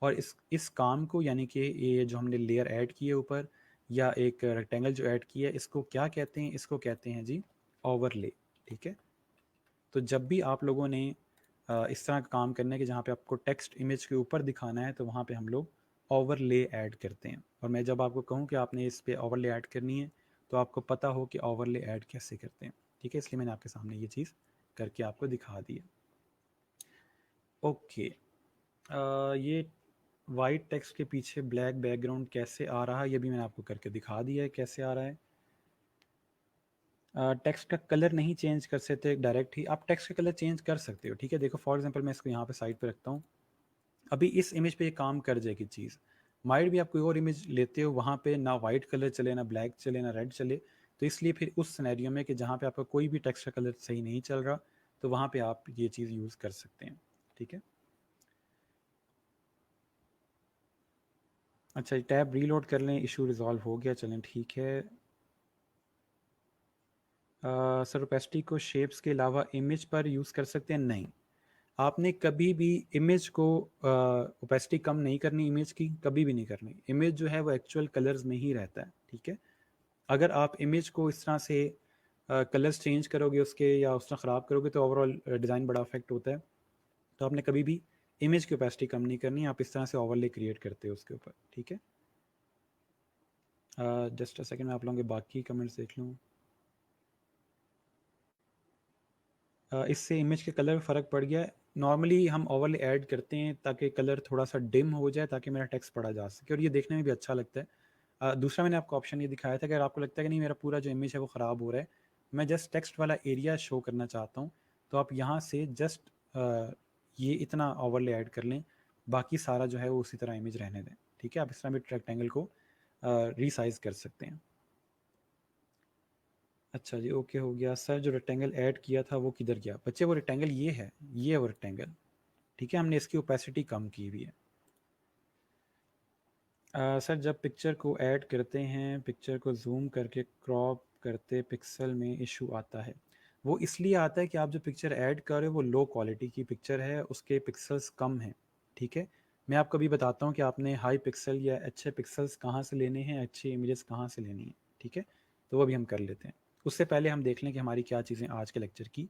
और इस काम को, यानी कि ये जो हमने लेयर ऐड की है ऊपर, या एक रेक्टेंगल जो ऐड किया है, इसको क्या कहते हैं? इसको कहते हैं जी ओवरले, ठीक है। तो जब भी आप लोगों ने इस तरह का काम करना है कि जहाँ पे आपको टेक्स्ट इमेज के ऊपर दिखाना है, तो वहाँ पे हम लोग ओवरले ऐड करते हैं। और मैं जब आपको कहूँ कि आपने इस पे ओवरले ऐड करनी है, तो आपको पता हो कि ओवरले ऐड कैसे करते हैं। ठीक है, इसलिए मैंने आपके सामने ये चीज़ करके आपको दिखा दी है। ओके, ये वाइट टेक्स्ट के पीछे ब्लैक बैकग्राउंड कैसे आ रहा है ये भी मैंने आपको करके दिखा दिया है कैसे आ रहा है। टेक्स्ट का कलर नहीं चेंज कर सकते डायरेक्ट ही, आप टेक्स्ट का कलर चेंज कर सकते हो। ठीक है, देखो फॉर एग्जांपल मैं इसको यहाँ पे साइड पे रखता हूँ, अभी इस इमेज पे ये काम कर जाएगी चीज़। माइट भी आप कोई और इमेज लेते हो, वहाँ पे ना वाइट कलर चले, ना ब्लैक चले, ना रेड चले, तो इसलिए फिर उस सिनेरियो में कि जहाँ पे आपका कोई भी टेक्स्ट का कलर सही नहीं चल रहा, तो वहाँ पे आप ये चीज़ यूज़ कर सकते हैं। ठीक है, अच्छा टैब रीलोड कर लें, इशू रिजॉल्व हो गया, चलें ठीक है। सर ओपेसिटी को शेप्स के अलावा इमेज पर यूज़ कर सकते हैं? नहीं, आपने कभी भी इमेज को ओपेसिटी कम नहीं करनी, इमेज की कभी भी नहीं करनी। इमेज जो है वो एक्चुअल कलर्स में ही रहता है। ठीक है, अगर आप इमेज को इस तरह से कलर्स चेंज करोगे उसके या उस तरह ख़राब करोगे तो ओवरऑल डिज़ाइन बड़ा अफेक्ट होता है। तो आपने कभी भी इमेज की ओपेसिटी कम नहीं करनी, आप इस तरह से ओवरले क्रिएट करते हो उसके ऊपर। ठीक है, जस्ट अ सेकंड, मैं आप लोगों के बाकी कमेंट्स देख लूँ। इससे इमेज के कलर में फ़र्क पड़ गया है। नॉर्मली हम ओवरले ऐड करते हैं ताकि कलर थोड़ा सा डिम हो जाए, ताकि मेरा टेक्स्ट पढ़ा जा सके और ये देखने में भी अच्छा लगता है। दूसरा मैंने आपको ऑप्शन ये दिखाया था कि अगर आपको लगता है कि नहीं मेरा पूरा जो इमेज है वो ख़राब हो रहा है, मैं जस्ट टेक्स्ट वाला एरिया शो करना चाहता हूँ, तो आप यहाँ से जस्ट ये इतना ओवरले ऐड कर लें, बाकी सारा जो है वो उसी तरह इमेज रहने दें। ठीक है, आप इस तरह भी रेक्टेंगल को रीसाइज कर सकते हैं। अच्छा जी, ओके हो गया। सर जो रेक्टेंगल ऐड किया था वो किधर गया? बच्चे वो रेक्टेंगल ये है, ये है वो रेक्टेंगल। ठीक है, हमने इसकी ओपेसिटी कम की हुई है। सर जब पिक्चर को ऐड करते हैं, पिक्चर को जूम करके क्रॉप करते पिक्सल में इशू आता है। वो इसलिए आता है कि आप जो पिक्चर ऐड कर रहे हो वो लो क्वालिटी की पिक्चर है, उसके पिक्सल्स कम हैं। ठीक है, मैं आपको अभी बताता हूँ कि आपने हाई पिक्सल या अच्छे पिक्सल्स कहाँ से लेने हैं, अच्छी इमेजेस कहाँ से लेनी है। ठीक है, तो वो भी हम कर लेते हैं। उससे पहले हम देख लें कि हमारी क्या चीज़ें आज के लेक्चर की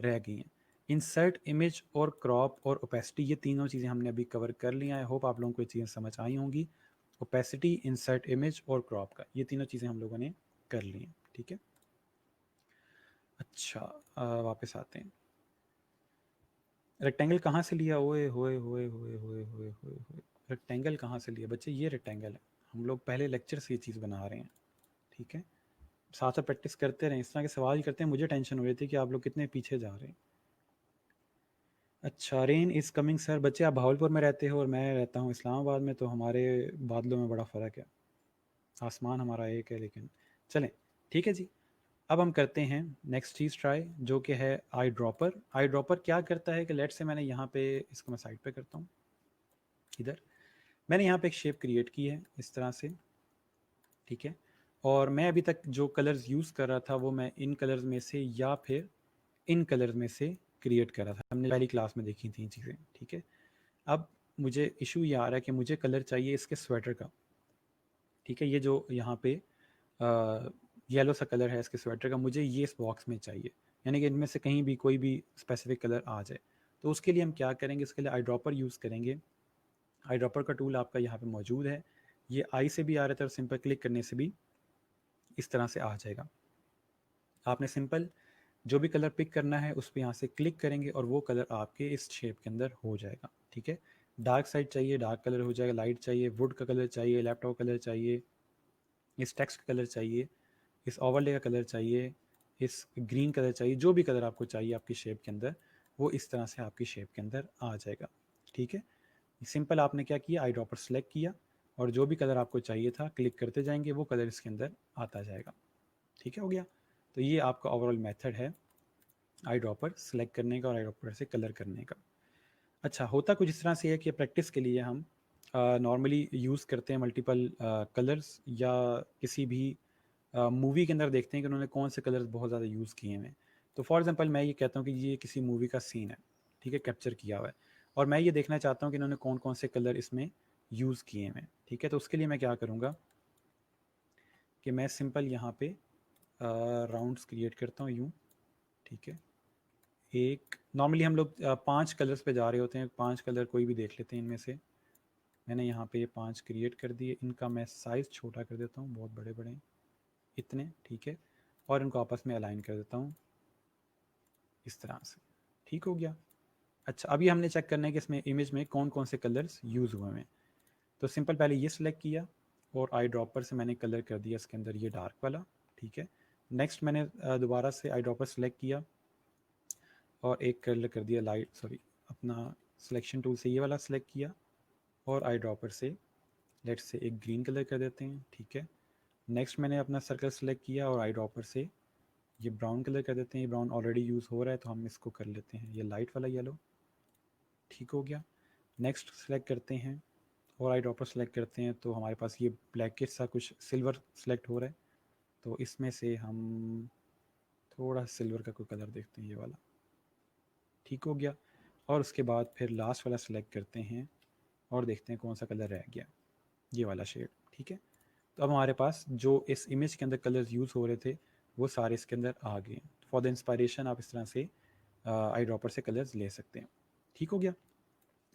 रह गई हैं। इंसर्ट इमेज और क्रॉप और ओपेसिटी, ये तीनों चीज़ें हमने अभी कवर कर लिया है। होप आप लोगों को ये चीज़ें समझ आई होंगी। ओपेसिटी, इंसर्ट इमेज और क्रॉप का, ये तीनों चीज़ें हम लोगों ने कर ली हैं। ठीक है, अच्छा वापस आते हैं। रेक्टेंगल कहाँ से लिया? ओए होए होए होए होए होए होए होए, रेक्टेंगल कहाँ से लिया बच्चे? ये रेक्टेंगल है, हम लोग पहले लेक्चर से ये चीज़ बना रहे हैं। ठीक है, साथ साथ प्रैक्टिस करते रहें, इस तरह के सवाल ही करते हैं। मुझे टेंशन हो रही थी कि आप लोग कितने पीछे जा रहे हैं। अच्छा, रेन इज़ कमिंग सर। बच्चे आप भावलपुर में रहते हो और मैं रहता हूँ इस्लामाबाद में, तो हमारे बादलों में बड़ा फ़र्क है, आसमान हमारा एक है। लेकिन चलें, ठीक है जी। अब हम करते हैं नेक्स्ट चीज़ ट्राई, जो कि है आई ड्रॉपर। आई ड्रॉपर क्या करता है कि लेट से मैंने यहाँ पे, इसको मैं साइड पे करता हूँ, इधर मैंने यहाँ पे एक शेप क्रिएट की है इस तरह से। ठीक है, और मैं अभी तक जो कलर्स यूज़ कर रहा था वो मैं इन कलर्स में से या फिर इन कलर्स में से क्रिएट कर रहा था, हमने पहली क्लास में देखी थी चीज़ें। ठीक है, अब मुझे इशू ये आ रहा है कि मुझे कलर चाहिए इसके स्वेटर का। ठीक है, ये जो यहाँ पे येलो सा कलर है इसके स्वेटर का, मुझे ये इस बॉक्स में चाहिए, यानी कि इनमें से कहीं भी कोई भी स्पेसिफिक कलर आ जाए। तो उसके लिए हम क्या करेंगे, इसके लिए आई ड्रॉपर यूज़ करेंगे। आई ड्रॉपर का टूल आपका यहाँ पे मौजूद है, ये आई से भी आ रहा था और सिंपल क्लिक करने से भी इस तरह से आ जाएगा। आपने सिंपल जो भी कलर पिक करना है उस पर यहाँ से क्लिक करेंगे और वो कलर आपके इस शेप के अंदर हो जाएगा। ठीक है, डार्क साइड चाहिए डार्क कलर हो जाएगा, लाइट चाहिए वुड का कलर चाहिए, लैपटॉप कलर चाहिए, इस टेक्स्ट का कलर चाहिए, इस ओवरले का कलर चाहिए, इस ग्रीन कलर चाहिए, जो भी कलर आपको चाहिए आपकी शेप के अंदर, वो इस तरह से आपकी शेप के अंदर आ जाएगा। ठीक है, सिंपल आपने क्या किया, आई ड्रॉपर सेलेक्ट किया और जो भी कलर आपको चाहिए था क्लिक करते जाएंगे, वो कलर इसके अंदर आता जाएगा। ठीक है, हो गया। तो ये आपका ओवरऑल मेथड है आई ड्रॉपर सेलेक्ट करने का और आई ड्रॉपर से कलर करने का। अच्छा, होता कुछ इस तरह से है कि प्रैक्टिस के लिए हम नॉर्मली यूज़ करते हैं मल्टीपल कलर्स, या किसी भी मूवी के अंदर देखते हैं कि उन्होंने कौन से कलर्स बहुत ज़्यादा यूज़ किए हैं। तो फॉर एग्जांपल मैं ये कहता हूँ कि ये किसी मूवी का सीन है, ठीक है, कैप्चर किया हुआ है, और मैं ये देखना चाहता हूँ कि इन्होंने कौन कौन से कलर इसमें यूज़ किए हैं। ठीक है, तो उसके लिए मैं क्या करूँगा कि मैं सिंपल यहाँ पे राउंड्स क्रिएट करता हूँ यूँ। ठीक है, एक नॉर्मली हम लोग 5 कलर्स पे जा रहे होते हैं, 5 कलर कोई भी देख लेते हैं इनमें से। मैंने यहाँ पे 5 क्रिएट कर दिए, इनका मैं साइज़ छोटा कर देता हूँ, बहुत बड़े बड़े हैं। इतने, ठीक है, और इनको आपस में अलाइन कर देता हूँ इस तरह से, ठीक हो गया। अच्छा, अभी हमने चेक करना है कि इसमें इमेज में कौन कौन से कलर्स यूज़ हुए हैं। तो सिंपल पहले ये सिलेक्ट किया और आई ड्रॉपर से मैंने कलर कर दिया इसके अंदर ये डार्क वाला, ठीक है। नेक्स्ट मैंने दोबारा से आई ड्रॉपर सेलेक्ट किया और एक कलर कर दिया लाइट, सॉरी, अपना सिलेक्शन टूल से ये वाला सिलेक्ट किया और आई ड्रॉपर से लेट्स से एक ग्रीन कलर कर देते हैं, ठीक है। नेक्स्ट मैंने अपना सर्कल सेलेक्ट किया और आई ड्रॉपर से ये ब्राउन कलर कर देते हैं। ये ब्राउन ऑलरेडी यूज़ हो रहा है तो हम इसको कर लेते हैं ये लाइट वाला येलो, ठीक हो गया। नेक्स्ट सेलेक्ट करते हैं और आई ड्रॉपर सेलेक्ट करते हैं तो हमारे पास ये ब्लैक सा कुछ सिल्वर सेलेक्ट हो रहा है, तो इसमें से हम थोड़ा सिल्वर का कोई कलर देखते हैं, ये वाला, ठीक हो गया। और उसके बाद फिर लास्ट वाला सेलेक्ट करते हैं और देखते हैं कौन सा कलर रह गया, ये वाला शेड, ठीक है। तो अब हमारे पास जो इस इमेज के अंदर कलर्स यूज़ हो रहे थे वो सारे इसके अंदर आ गए। फॉर द इंस्पायरेशन आप इस तरह से आई ड्रॉपर से कलर्स ले सकते हैं, ठीक हो गया।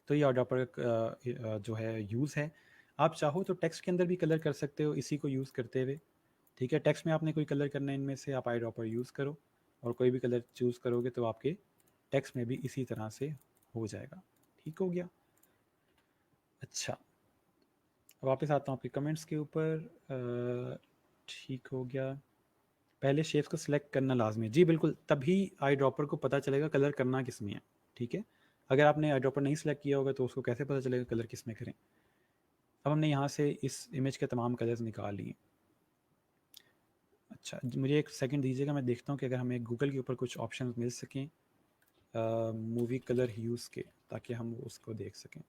तो ये आई ड्रॉपर जो है यूज़ है। आप चाहो तो टेक्स्ट के अंदर भी कलर कर सकते हो इसी को यूज़ करते हुए, ठीक है। टेक्स्ट में आपने कोई कलर करना है इनमें से, आप आई ड्रॉपर यूज़ करो और कोई भी कलर चूज़ करोगे तो आपके टेक्स्ट में भी इसी तरह से हो जाएगा, ठीक हो गया। अच्छा, वापस आता हूँ आपके कमेंट्स के ऊपर। ठीक हो गया। पहले शेप्स को सिलेक्ट करना लाजमी है, जी बिल्कुल, तभी आई ड्रॉपर को पता चलेगा कलर करना किस में है, ठीक है। अगर आपने आई ड्रॉपर नहीं सिलेक्ट किया होगा तो उसको कैसे पता चलेगा कलर किस में करें। अब हमने यहाँ से इस इमेज के तमाम कलर्स निकाल लिए। अच्छा, मुझे एक सेकंड दीजिएगा, मैं देखता हूँ कि अगर हमें गूगल के ऊपर कुछ ऑप्शन मिल सकें मूवी कलर ह्यूज़ के, ताकि हम उसको देख सकें।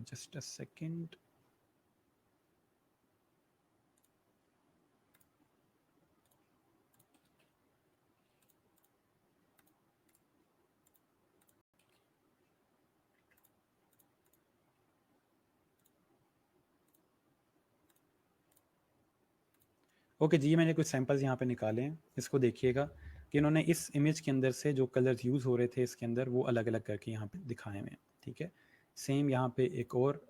Just a second. ओके जी, मैंने कुछ सैंपल्स यहाँ पे निकाले हैं, इसको देखिएगा कि इन्होंने इस इमेज के अंदर से जो कलर्स यूज़ हो रहे थे इसके अंदर वो अलग अलग करके यहाँ पे दिखाए हुए हैं, ठीक है। सेम यहाँ पे एक और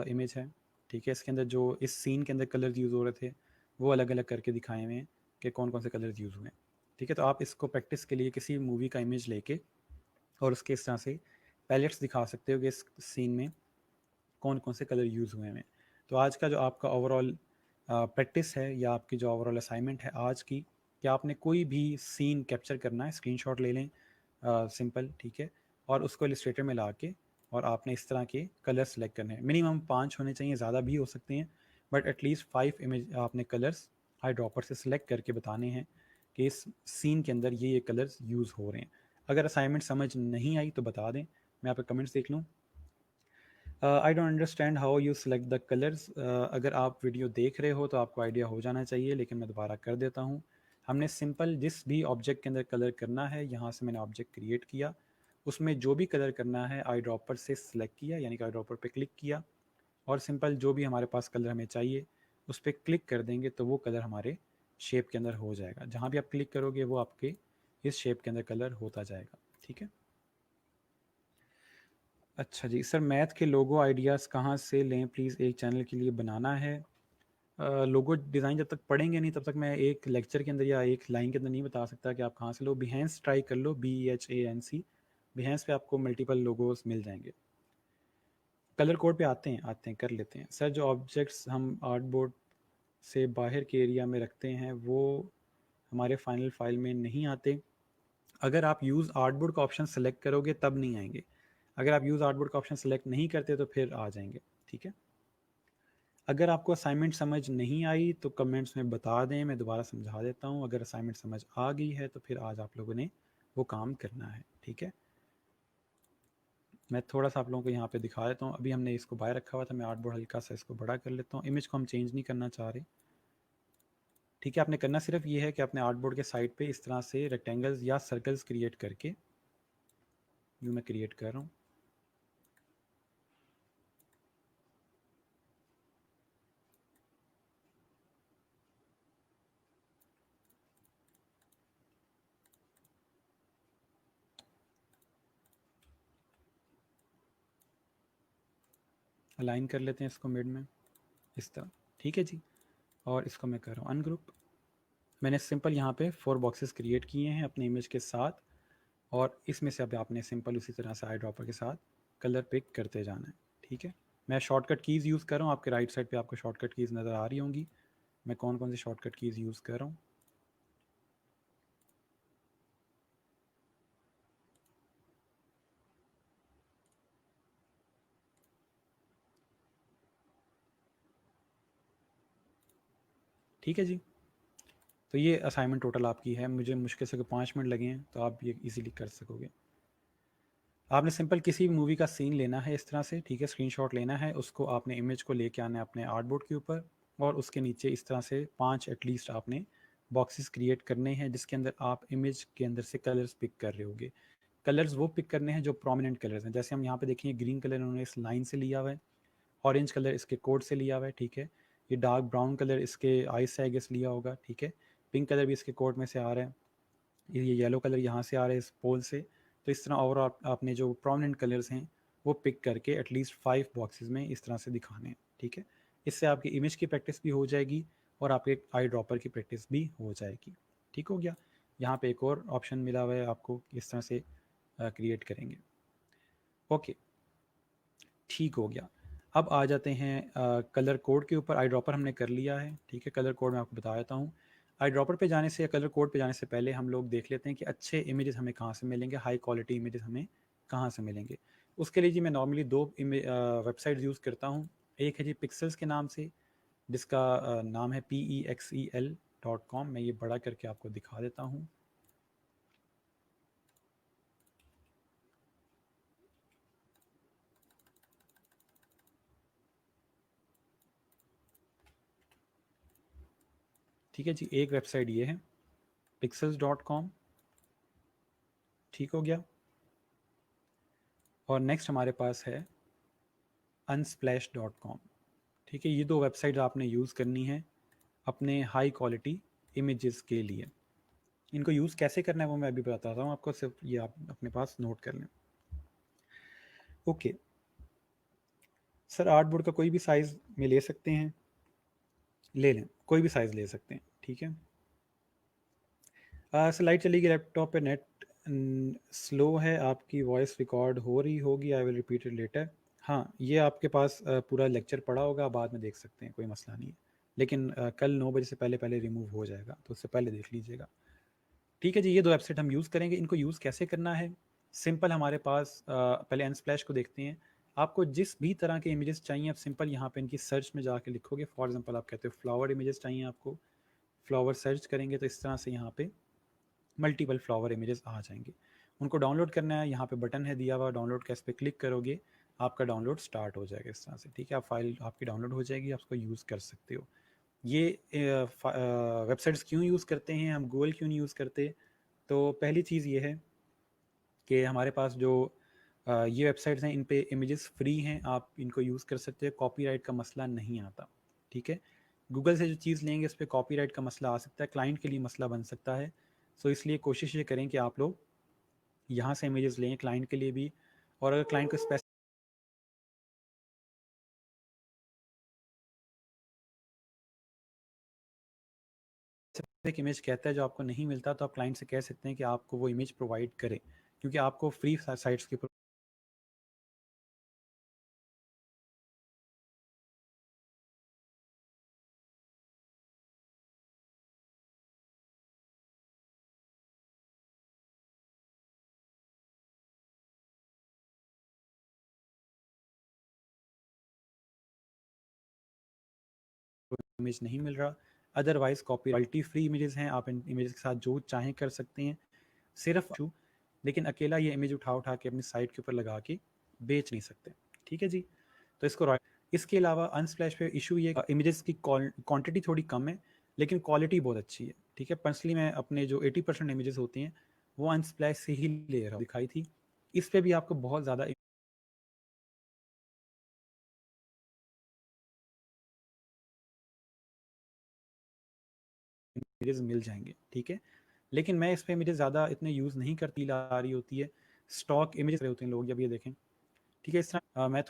इमेज है, ठीक है, इसके अंदर जो इस सीन के अंदर कलर्स यूज़ हो रहे थे वो अलग अलग करके दिखाए हुए हैं कि कौन कौन से कलर्स यूज़ हुए हैं, ठीक है। तो आप इसको प्रैक्टिस के लिए किसी मूवी का इमेज लेके और उसके इस तरह से पैलेट्स दिखा सकते हो कि इस सीन में कौन कौन से कलर यूज़ हुए हैं। तो आज का जो आपका ओवरऑल प्रैक्टिस है या आपकी जो ओवरऑल असाइनमेंट है आज की, कि आपने कोई भी सीन कैप्चर करना है, स्क्रीनशॉट ले लें सिंपल, ठीक है, और उसको इलस्ट्रेटर में ला के और आपने इस तरह के कलर सेलेक्ट करने हैं। मिनिमम 5 होने चाहिए, ज़्यादा भी हो सकते हैं, बट एटलीस्ट 5 इमेज आपने कलर्स आई ड्रॉपर से सिलेक्ट करके बताने हैं कि इस सीन के अंदर ये कलर्स यूज़ हो रहे हैं। अगर असाइनमेंट समझ नहीं आई तो बता दें, मैं आपके कमेंट्स देख लूँ। I don't understand how you select the colours. अगर आप वीडियो देख रहे हो तो आपको आइडिया हो जाना चाहिए, लेकिन मैं दोबारा कर देता हूँ। हमने सिंपल जिस भी ऑब्जेक्ट के अंदर कलर करना है, यहाँ से मैंने ऑब्जेक्ट क्रिएट किया, उसमें जो भी कलर करना है आई ड्रॉपर से सिलेक्ट किया, यानी कि आई ड्रॉपर पे क्लिक किया और सिंपल जो भी हमारे पास कलर हमें चाहिए उस पर क्लिक कर देंगे तो वो कलर हमारे शेप के अंदर हो जाएगा। जहाँ भी आप क्लिक करोगे वो आपके इस शेप के अंदर कलर होता जाएगा, ठीक है। अच्छा जी सर, मैथ के लोगो आइडियाज़ कहाँ से लें प्लीज़, एक चैनल के लिए बनाना है। लोगो डिज़ाइन जब तक पढ़ेंगे नहीं तब तक मैं एक लेक्चर के अंदर या एक लाइन के अंदर नहीं बता सकता कि आप कहाँ से लो। बिहेंस ट्राई कर लो, BHANC, बिहेंस पे आपको मल्टीपल लोगोस मिल जाएंगे। कलर कोड पे आते हैं कर लेते हैं। सर जो ऑब्जेक्ट्स हम आर्टबोर्ड से बाहर के एरिया में रखते हैं वो हमारे फाइनल फाइल में नहीं आते। अगर आप यूज़ आर्टबोर्ड का ऑप्शन सेलेक्ट करोगे तब नहीं आएंगे, अगर आप यूज़ आर्टबोर्ड का ऑप्शन सेलेक्ट नहीं करते तो फिर आ जाएंगे, ठीक है। अगर आपको असाइनमेंट समझ नहीं आई तो कमेंट्स में बता दें, मैं दोबारा समझा देता हूँ। अगर असाइनमेंट समझ आ गई है तो फिर आज आप लोगों ने वो काम करना है, ठीक है। मैं थोड़ा सा आप लोगों को यहाँ पे दिखा देता हूँ। अभी हमने इसको बाहर रखा हुआ था, मैं आर्टबोर्ड हल्का सा इसको बड़ा कर लेता हूँ। इमेज को हम चेंज नहीं करना चाह रहे, ठीक है। आपने करना सिर्फ ये है कि अपने आर्टबोर्ड के साइड पे इस तरह से रेक्टेंगल्स या सर्कल्स क्रिएट करके, यूँ मैं क्रिएट कर रहा हूँ, अलाइन कर लेते हैं इसको मिड में इस तरह, ठीक है जी। और इसको मैं कर रहा हूँ अनग्रुप। मैंने सिंपल यहाँ पे 4 बॉक्सेस क्रिएट किए हैं अपने इमेज के साथ, और इसमें से अब आपने सिंपल उसी तरह से आई ड्रॉपर के साथ कलर पिक करते जाना है, ठीक है। मैं शॉर्टकट कीज़ यूज़ कर रहा हूँ, आपके राइट साइड पे आपको शॉर्टकट कीज़ नज़र आ रही होंगी। मैं कौन कौन सी शॉर्टकट कीज़ यूज़ कर रहा हूँ। ठीक है जी, तो ये असाइनमेंट टोटल आपकी है, मुझे मुश्किल से 5 मिनट लगे हैं, तो आप ये इजीली कर सकोगे। आपने सिंपल किसी भी मूवी का सीन लेना है इस तरह से, ठीक है, स्क्रीनशॉट लेना है, उसको आपने इमेज को लेके आना है अपने आर्टबोर्ड के ऊपर, और उसके नीचे इस तरह से 5 एटलीस्ट आपने बॉक्सेस क्रिएट करने हैं जिसके अंदर आप इमेज के अंदर से कलर्स पिक कर रहे होगे। कलर्स वो पिक करने हैं जो प्रोमिनेंट कलर्स हैं, जैसे हम यहाँ पे देखेंगे ग्रीन कलर उन्होंने इस लाइन से लिया हुआ है, ऑरेंज कलर इसके कोड से लिया हुआ है, ठीक है, ये डार्क ब्राउन कलर इसके आइस से आई गेस लिया होगा, ठीक है, पिंक कलर भी इसके कोड में से आ रहा है, ये येलो कलर यहाँ से आ रहा है इस पोल से। तो इस तरह ओवरऑल आपने जो प्रोमिनेंट कलर्स हैं वो पिक करके एटलीस्ट 5 बॉक्सेस में इस तरह से दिखाने हैं, ठीक है। इससे आपकी इमेज की प्रैक्टिस भी हो जाएगी और आपके आई ड्रॉपर की प्रैक्टिस भी हो जाएगी, ठीक हो गया। यहाँ पे एक और ऑप्शन मिला हुआ है आपको, इस तरह से क्रिएट करेंगे। ओके, ठीक हो गया। अब आ जाते हैं कलर कोड के ऊपर। आई ड्रॉपर हमने कर लिया है, ठीक है। कलर कोड मैं आपको बता देता हूँ। आई ड्रॉपर पे जाने से या कलर कोड पे जाने से पहले हम लोग देख लेते हैं कि अच्छे इमेजेस हमें कहाँ से मिलेंगे, हाई क्वालिटी इमेजेस हमें कहाँ से मिलेंगे। उसके लिए जी मैं नॉर्मली 2 वेबसाइट यूज़ करता हूँ। एक है जी पिक्सल्स के नाम से, जिसका नाम है PEXEL.com। मैं ये बड़ा करके आपको दिखा देता हूँ। ठीक है जी, एक वेबसाइट ये है pixels.com, ठीक हो गया। और नेक्स्ट हमारे पास है unsplash.com, ठीक है। ये 2 वेबसाइट आपने यूज़ करनी है अपने हाई क्वालिटी इमेजेस के लिए। इनको यूज़ कैसे करना है वो मैं अभी बताता हूँ आपको, सिर्फ ये आप अपने पास नोट कर लें। ओके सर, आर्टबोर्ड का कोई भी साइज़ में ले सकते हैं, ले लें, कोई भी साइज़ ले सकते हैं, ठीक है। स्लाइड चलेगी। लैपटॉप पे नेट स्लो है, आपकी वॉइस रिकॉर्ड हो रही होगी, I will repeat it later. हाँ, ये आपके पास पूरा लेक्चर पड़ा होगा, बाद में देख सकते हैं, कोई मसला नहीं है, लेकिन कल 9 बजे से पहले पहले रिमूव हो जाएगा, तो उससे पहले देख लीजिएगा, ठीक है जी। ये 2 वेबसाइट हम यूज़ करेंगे। इनको यूज़ कैसे करना है, सिंपल हमारे पास पहले अनस्प्लैश को देखते हैं। आपको जिस भी तरह के इमेजेस चाहिए, आप सिंपल यहाँ पे इनकी सर्च में जाके लिखोगे। फॉर एग्जांपल आप कहते हो फ्लावर इमेजेस चाहिए आपको, फ्लावर सर्च करेंगे तो इस तरह से यहाँ पे मल्टीपल फ्लावर इमेजेस आ जाएंगे। उनको डाउनलोड करना है, यहाँ पे बटन है दिया हुआ डाउनलोड का, इस पर क्लिक करोगे आपका डाउनलोड स्टार्ट हो जाएगा इस तरह से, ठीक है। आप फाइल आपकी डाउनलोड हो जाएगी, आप उसको यूज़ कर सकते हो। ये वेबसाइट्स क्यों यूज़ करते हैं हम, गूगल क्यों नहीं यूज़ करते? तो पहली चीज़ ये है कि हमारे पास जो ये वेबसाइट्स हैं इन पे इमेजेस फ्री हैं, आप इनको यूज़ कर सकते हैं, कॉपीराइट का मसला नहीं आता, ठीक है। गूगल से जो चीज़ लेंगे उस पर कॉपीराइट का मसला आ सकता है, क्लाइंट के लिए मसला बन सकता है। सो इसलिए कोशिश ये करें कि आप लोग यहाँ से इमेजेस लें क्लाइंट के लिए भी, और अगर क्लाइंट को स्पेसिफिक इमेज कहता है जो आपको नहीं मिलता, तो आप क्लाइंट से कह सकते हैं कि आपको वो इमेज प्रोवाइड करें, क्योंकि आपको फ्री साइट्स के ऊपर इमेज नहीं मिल रहा। अदरवाइज कॉपीराइट फ्री इमेजेस हैं, आप इन इमेज के साथ जो चाहें कर सकते हैं, सिर्फ लेकिन अकेला ये इमेज उठा उठा के अपनी साइट के ऊपर लगा के बेच नहीं सकते, ठीक है जी। तो इसको इसके अलावा अनस्प्लैश पे इशू ये इमेजेस की क्वांटिटी थोड़ी कम है लेकिन क्वालिटी बहुत अच्छी है, ठीक है। पर्सनली मैं अपने जो 80% इमेजेस होती हैं वो अनस्प्लैश से ही ले रहा हूँ, दिखाई थी। इस पे भी आपको बहुत ज़्यादा इमेजेस मिल जाएंगे, ठीक है। लेकिन मैं इस पे इमेजेस ज़्यादा इतने यूज़ नहीं करती, ला रही होती है, स्टॉक इमेजेस रहे होते हैं लोग, जब ये देखें, ठीक है। इस तरह मैं